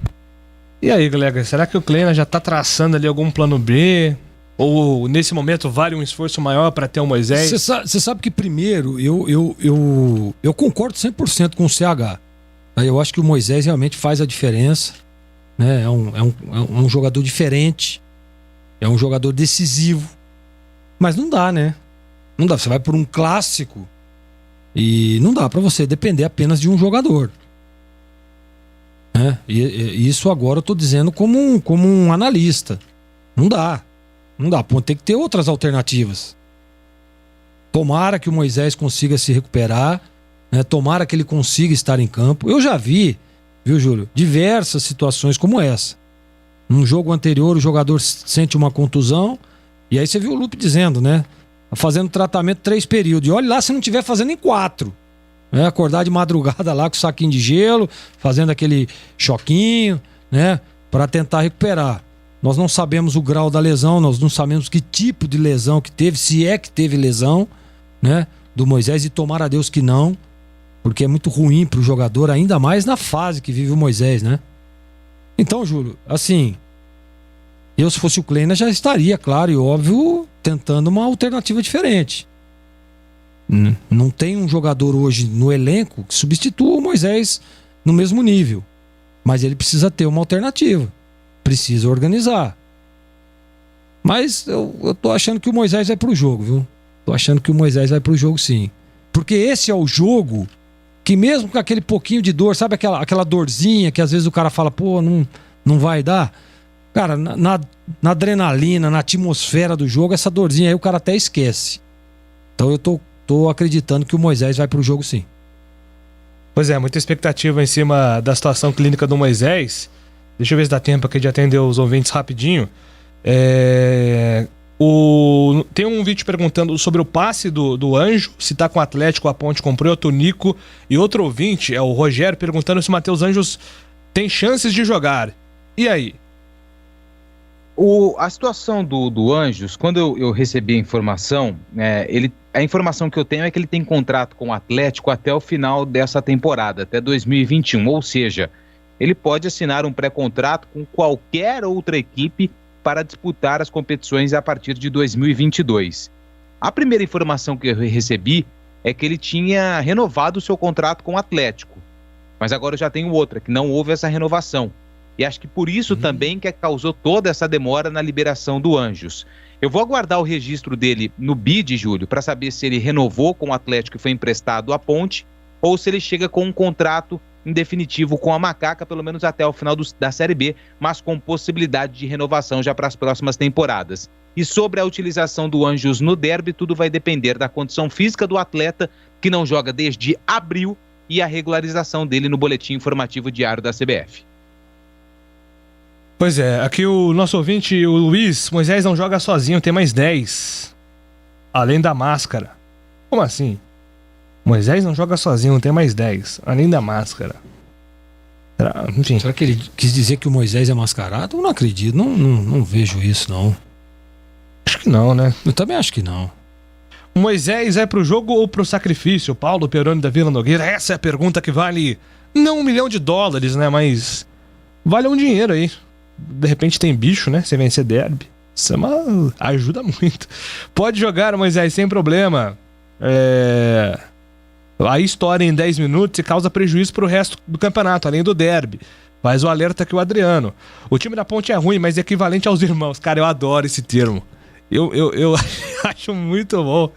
E aí, galera, será que o Kleina já está traçando ali algum plano B? Ou nesse momento vale um esforço maior para ter o Moisés? Você sabe que primeiro eu concordo 100% com o CH. Eu acho que o Moisés realmente faz a diferença, né? É um jogador diferente, é um jogador decisivo. Mas não dá, né? Não dá. Você vai por um clássico e não dá para você depender apenas de um jogador. E isso agora eu tô dizendo como um analista. Não dá. Não dá. Tem que ter outras alternativas. Tomara que o Moisés consiga se recuperar, né? Tomara que ele consiga estar em campo. Eu já vi, viu, Júlio, diversas situações como essa. Num jogo anterior o jogador sente uma contusão e aí você viu o Lupe dizendo, né? Fazendo tratamento 3 períodos. E olha lá se não estiver fazendo em 4. Acordar de madrugada lá com o saquinho de gelo, fazendo aquele choquinho, né? Para tentar recuperar. Nós não sabemos o grau da lesão, nós não sabemos que tipo de lesão que teve, se é que teve lesão, né? Do Moisés, e tomara a Deus que não, porque é muito ruim pro jogador, ainda mais na fase que vive o Moisés, né? Então, Júlio, assim, eu se fosse o Kleina já estaria, claro e óbvio, tentando uma alternativa diferente. Não tem um jogador hoje no elenco que substitua o Moisés no mesmo nível. Mas ele precisa ter uma alternativa. Precisa organizar. Mas eu tô achando que o Moisés vai pro jogo, viu? Tô achando que o Moisés vai pro jogo, sim. Porque esse é o jogo que mesmo com aquele pouquinho de dor, sabe aquela dorzinha que às vezes o cara fala, pô, não vai dar? Cara, na adrenalina, na atmosfera do jogo, essa dorzinha aí o cara até esquece. Então eu tô acreditando que o Moisés vai pro jogo, sim. Pois é, muita expectativa em cima da situação clínica do Moisés. Deixa eu ver se dá tempo aqui de atender os ouvintes rapidinho. Tem um vídeo perguntando sobre o passe do Anjo, se tá com o Atlético, a Ponte comprou, outro Nico. E outro ouvinte, é o Rogério, perguntando se o Matheus Anjos tem chances de jogar. E aí? A situação do Anjos, quando eu recebi a informação, a informação que eu tenho é que ele tem contrato com o Atlético até o final dessa temporada, até 2021, ou seja, ele pode assinar um pré-contrato com qualquer outra equipe para disputar as competições a partir de 2022. A primeira informação que eu recebi é que ele tinha renovado o seu contrato com o Atlético, mas agora eu já tenho outra, que não houve essa renovação. E acho que por isso também que causou toda essa demora na liberação do Anjos. Eu vou aguardar o registro dele no BID, Júlio, para saber se ele renovou com o Atlético e foi emprestado à Ponte, ou se ele chega com um contrato em definitivo com a Macaca, pelo menos até o final da Série B, mas com possibilidade de renovação já para as próximas temporadas. E sobre a utilização do Anjos no derby, tudo vai depender da condição física do atleta, que não joga desde abril, e a regularização dele no boletim informativo diário da CBF. Pois é, aqui o nosso ouvinte, o Luiz, Moisés não joga sozinho, tem mais 10. Além da máscara. Como assim? Moisés não joga sozinho, tem mais 10. Além da máscara. Enfim. Será que ele quis dizer que o Moisés é mascarado? Eu não acredito, não vejo isso, não. Acho que não, né? Eu também acho que não. O Moisés é pro jogo ou pro sacrifício? Paulo Peroni da Vila Nogueira, essa é a pergunta que vale, não $1 milhão, né? Mas vale um dinheiro aí. De repente tem bicho, né? Você vencer derby. Isso ajuda muito. Pode jogar, Moisés, sem problema. A história em 10 minutos e causa prejuízo pro resto do campeonato, além do derby. Faz o alerta aqui o Adriano. O time da Ponte é ruim, mas é equivalente aos irmãos. Cara, eu adoro esse termo. Eu acho muito bom.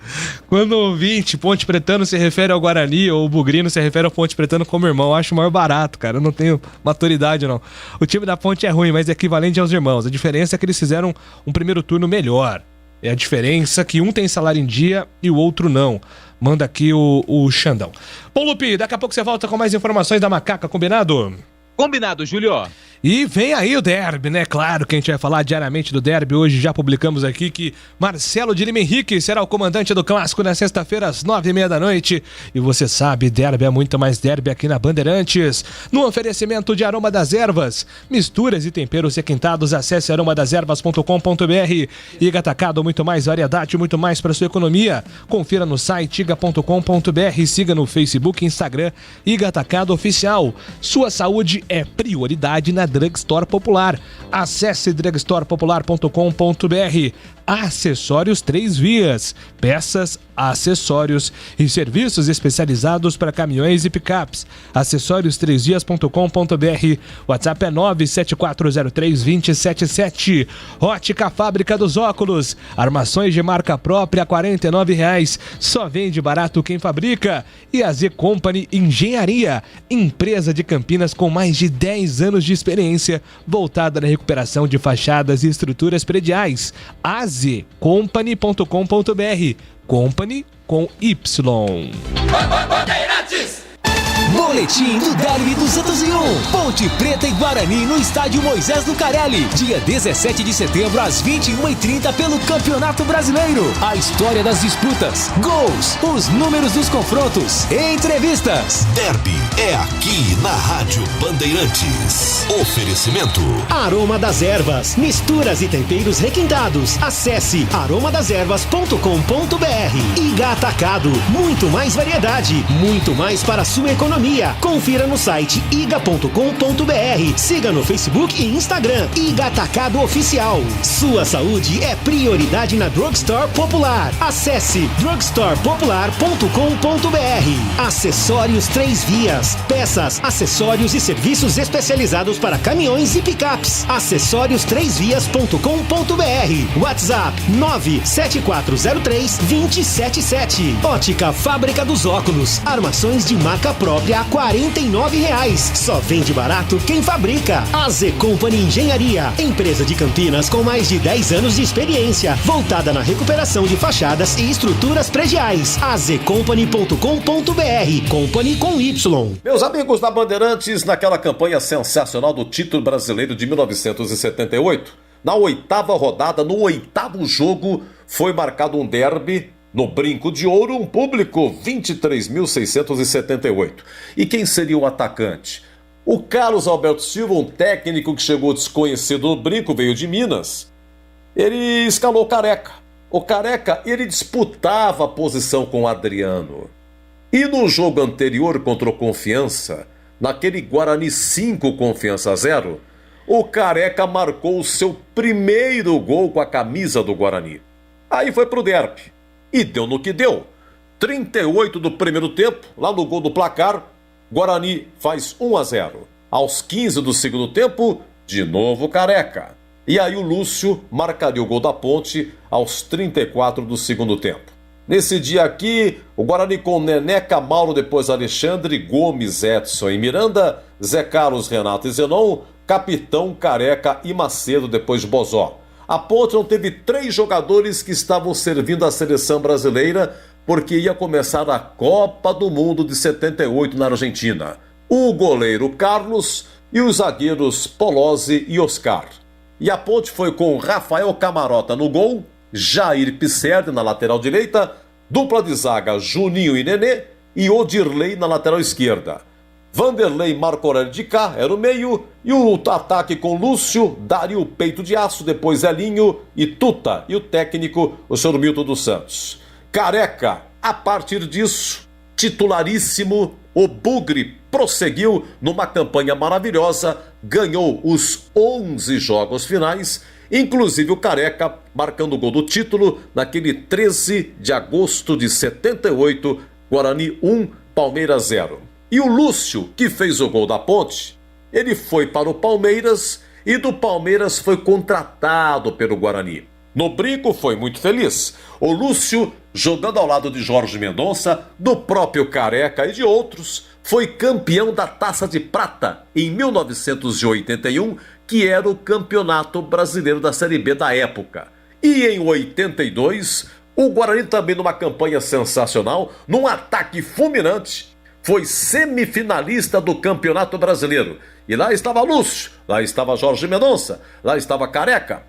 Quando o ouvinte Ponte Pretano se refere ao Guarani ou o Bugrino se refere ao Ponte Pretano como irmão, eu acho o maior barato, cara. Eu não tenho maturidade, não. O time da Ponte é ruim, mas é equivalente aos irmãos. A diferença é que eles fizeram um primeiro turno melhor. É a diferença que um tem salário em dia e o outro não. Manda aqui o Xandão. Bom, Lupe, daqui a pouco você volta com mais informações da Macaca, combinado? Combinado, Júlio. E vem aí o derby, né? Claro que a gente vai falar diariamente do derby. Hoje já publicamos aqui que Marcelo de Lima Henrique será o comandante do clássico na sexta-feira às 9h30 da noite. E você sabe, derby é muito mais derby aqui na Bandeirantes. No oferecimento de Aroma das Ervas, misturas e temperos requintados, acesse aromadeservas.com.br. Iga Atacado, muito mais variedade, muito mais para sua economia. Confira no site iga.com.br, siga no Facebook e Instagram Iga Atacado Oficial. Sua saúde é prioridade na Drugstore Popular. Acesse drugstorepopular.com.br. Acessórios 3 Vias, peças, acessórios e serviços especializados para caminhões e picapes. Acessórios3vias.com.br. WhatsApp é 974032077. Ótica Fábrica dos Óculos, armações de marca própria, R$ 49,00. Só vende barato quem fabrica. E a Z Company Engenharia, empresa de Campinas com mais de 10 anos de experiência, voltada na recuperação de fachadas e estruturas prediais. azcompany.com.br. Company com Y. Boletim do Derby 201. Ponte Preta e Guarani no estádio Moisés Lucarelli. Dia 17 de setembro às 21h30 pelo Campeonato Brasileiro. A história das disputas, gols, os números dos confrontos, entrevistas. Derby é aqui na Rádio Bandeirantes. Oferecimento. Aroma das Ervas, misturas e temperos requintados. Acesse aromadeservas.com.br. Iga Atacado, muito mais variedade, muito mais para a sua economia. Confira no site iga.com.br. Siga no Facebook e Instagram. Iga Atacado Oficial. Sua saúde é prioridade na Drugstore Popular. Acesse drugstorepopular.com.br. Acessórios 3 Vias, peças, acessórios e serviços especializados para caminhões e picapes. Acessórios3vias.com.br. WhatsApp 97403-2077. Ótica Fábrica dos Óculos, armações de marca própria a R$ 49,00. Só vende barato quem fabrica. A Z Company Engenharia, empresa de Campinas com mais de 10 anos de experiência, voltada na recuperação de fachadas e estruturas prediais. azcompany.com.br. Company com Y. Meus amigos da Bandeirantes, naquela campanha sensacional do título brasileiro de 1978, na 8ª rodada, no 8º jogo, foi marcado um derby. No Brinco de Ouro, um público 23.678. E quem seria o atacante? O Carlos Alberto Silva, um técnico que chegou desconhecido no Brinco, veio de Minas. Ele escalou o Careca. O Careca, ele disputava a posição com o Adriano. E no jogo anterior contra o Confiança, naquele Guarani 5, Confiança 0, o Careca marcou o seu primeiro gol com a camisa do Guarani. Aí foi pro derby. E deu no que deu. 38 do primeiro tempo, lá no gol do placar, Guarani faz 1-0. Aos 15 do segundo tempo, de novo Careca. E aí o Lúcio marcaria o gol da Ponte aos 34 do segundo tempo. Nesse dia aqui, o Guarani com Neneca, Mauro, depois Alexandre, Gomes, Edson e Miranda, Zé Carlos, Renato e Zenon, Capitão, Careca e Macedo, depois Bozó. A Ponte não teve 3 jogadores que estavam servindo a seleção brasileira porque ia começar a Copa do Mundo de 78 na Argentina. O goleiro Carlos e os zagueiros Polozzi e Oscar. E a Ponte foi com Rafael Camarota no gol, Jair Pisserni na lateral direita, dupla de zaga Juninho e Nenê e Odirley na lateral esquerda. Vanderlei, Marco Aurélio de cá era o meio, e o ataque com Lúcio, Dario Peito de Aço, depois Elinho e Tuta, e o técnico, o senhor Milton dos Santos. Careca, a partir disso, titularíssimo, o Bugre prosseguiu numa campanha maravilhosa, ganhou os 11 jogos finais, inclusive o Careca marcando o gol do título naquele 13 de agosto de 78, Guarani 1, Palmeiras 0. E o Lúcio, que fez o gol da Ponte, ele foi para o Palmeiras e do Palmeiras foi contratado pelo Guarani. No Brinco foi muito feliz. O Lúcio, jogando ao lado de Jorge Mendonça, do próprio Careca e de outros, foi campeão da Taça de Prata em 1981, que era o campeonato brasileiro da Série B da época. E em 82, o Guarani também numa campanha sensacional, num ataque fulminante, foi semifinalista do Campeonato Brasileiro. E lá estava Lúcio, lá estava Jorge Mendonça, lá estava Careca.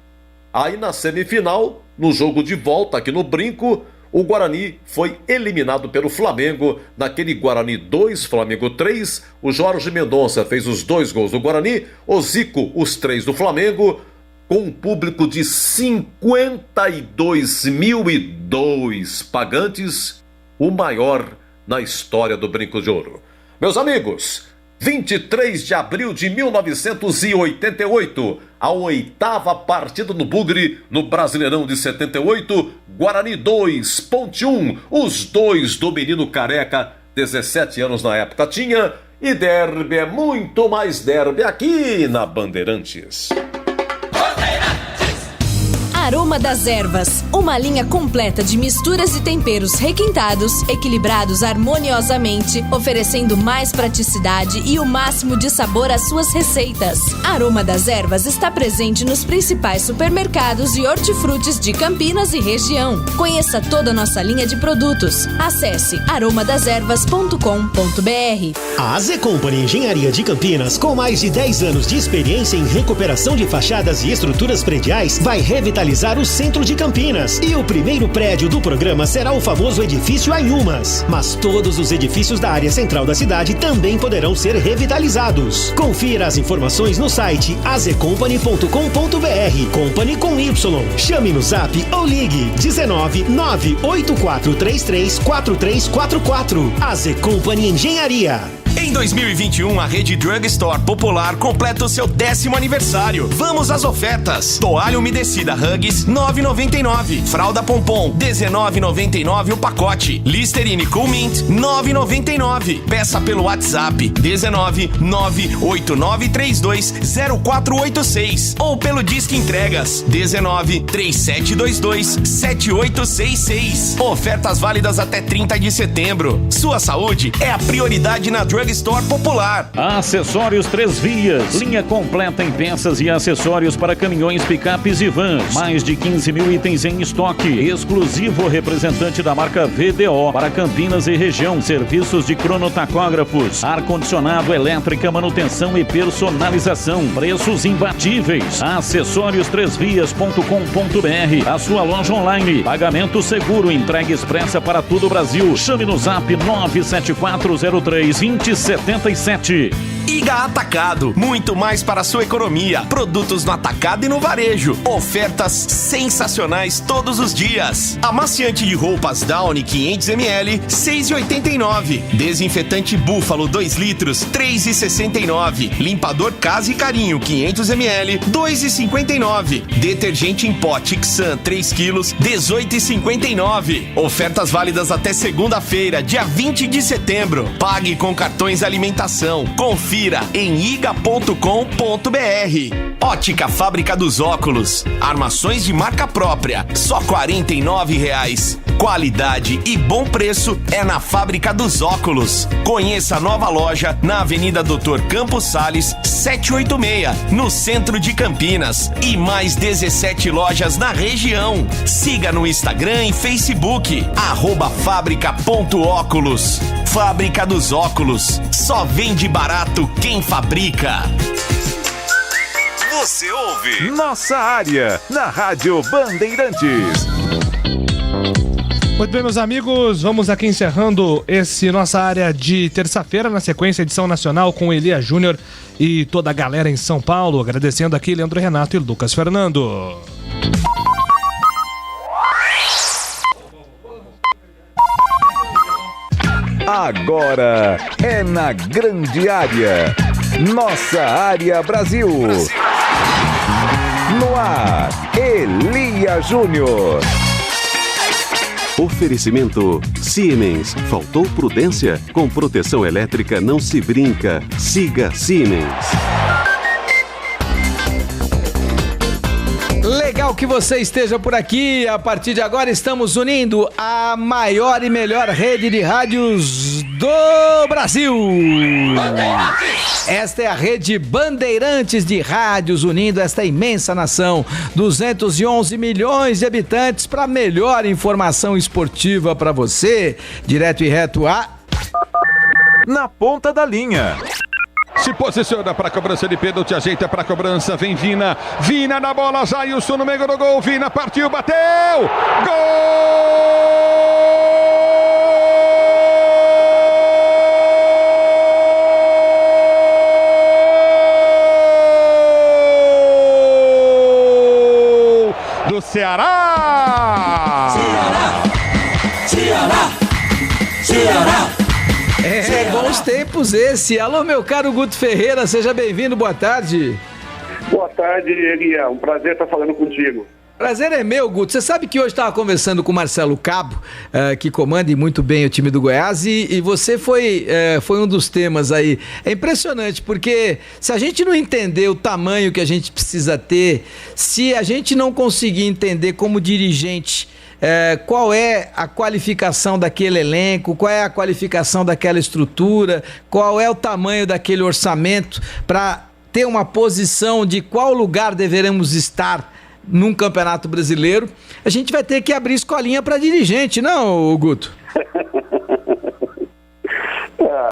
Aí na semifinal, no jogo de volta aqui no Brinco, o Guarani foi eliminado pelo Flamengo. Naquele Guarani 2, Flamengo 3, o Jorge Mendonça fez os 2 gols do Guarani, o Zico os 3 do Flamengo, com um público de 52.002 pagantes, o maior na história do Brinco de Ouro. Meus amigos, 23 de abril de 1988, a 8ª partida do Bugre no Brasileirão de 78, Guarani 2, Ponte 1, os dois do menino Careca, 17 anos na época tinha, e derby é muito mais derby aqui na Bandeirantes. Aroma das Ervas, uma linha completa de misturas e temperos requintados, equilibrados harmoniosamente, oferecendo mais praticidade e o máximo de sabor às suas receitas. Aroma das Ervas está presente nos principais supermercados e hortifrutis de Campinas e região. Conheça toda a nossa linha de produtos. Acesse aromadeservas.com.br. A AZ Company Engenharia de Campinas, com mais de 10 anos de experiência em recuperação de fachadas e estruturas prediais, vai revitalizar o centro de Campinas. E o primeiro prédio do programa será o famoso edifício Anhumas. Mas todos os edifícios da área central da cidade também poderão ser revitalizados. Confira as informações no site azcompany.com.br. Company com Y. Chame no zap ou ligue 19 98433 4344. AZ Company Engenharia. Em 2021, a rede Drug Store Popular completa o seu 10º aniversário. Vamos às ofertas. Toalha umedecida Huggies, R$ 9,99. Fralda Pompom, R$ 19,99 o pacote. Listerine Cool Mint, R$ 9,99. Peça pelo WhatsApp 19 98932 0486 ou pelo Disque Entregas 19 3722 7866. Ofertas válidas até 30 de setembro. Sua saúde é a prioridade na Drug Store Popular. Acessórios 3 Vias, linha completa em peças e acessórios para caminhões, picapes e vans. Mais de 15 mil itens em estoque. Exclusivo representante da marca VDO para Campinas e região. Serviços de cronotacógrafos, ar-condicionado, elétrica, manutenção e personalização. Preços imbatíveis. Acessórios3vias.com.br, a sua loja online. Pagamento seguro, entrega expressa para todo o Brasil. Chame no zap 974032077. IGA Atacado, muito mais para a sua economia. Produtos no atacado e no varejo. Ofertas sensacionais todos os dias. Amaciante de roupas Downy 500ml, 6,89. Desinfetante Búfalo 2 litros, 3,69. Limpador Casa e Carinho 500ml, 2,59. Detergente em pó Tixan 3 quilos, 18,59. Ofertas válidas até segunda-feira, dia 20 de setembro. Pague com cartões alimentação. Confira em iga.com.br. Ótica Fábrica dos Óculos. Armações de marca própria, só R$ 49,00. Qualidade e bom preço é na Fábrica dos Óculos. Conheça a nova loja na Avenida Dr. Campos Sales, 786, no centro de Campinas. E mais 17 lojas na região. Siga no Instagram e Facebook, @fábrica.óculos. Fábrica dos Óculos. Só vende barato quem fabrica. Você ouve Nossa Área, na Rádio Bandeirantes. Muito bem, meus amigos, vamos aqui encerrando esse Nossa Área de terça-feira, na sequência edição nacional com Elia Júnior e toda a galera em São Paulo, agradecendo aqui Leandro Renato e Lucas Fernando. Agora é na grande área. Nossa Área Brasil. No ar, Elia Júnior. Oferecimento Siemens. Faltou prudência? Com proteção elétrica não se brinca. Siga Siemens. Legal que você esteja por aqui. A partir de agora estamos unindo a maior e melhor rede de rádios do Brasil. Esta é a rede Bandeirantes de rádios, unindo esta imensa nação. 211 milhões de habitantes para melhor informação esportiva para você. Direto e reto a... Na ponta da linha. Se posiciona para a cobrança de pênalti, ajeita para a cobrança, vem Vina, Vina na bola, Jailson no meio do gol, Vina partiu, bateu, gol! Do Ceará! Ceará! Ceará! Ceará! Bons tempos esse. Alô, meu caro Guto Ferreira, seja bem-vindo, boa tarde. Boa tarde, Elia. Um prazer estar falando contigo. Prazer é meu, Guto. Você sabe que hoje estava conversando com o Marcelo Cabo, que comanda muito bem o time do Goiás, e você foi um dos temas aí. É impressionante, porque se a gente não entender o tamanho que a gente precisa ter, se a gente não conseguir entender como dirigente qual é a qualificação daquele elenco, qual é a qualificação daquela estrutura, qual é o tamanho daquele orçamento para ter uma posição de qual lugar deveremos estar num campeonato brasileiro, a gente vai ter que abrir escolinha para dirigente, não, Guto?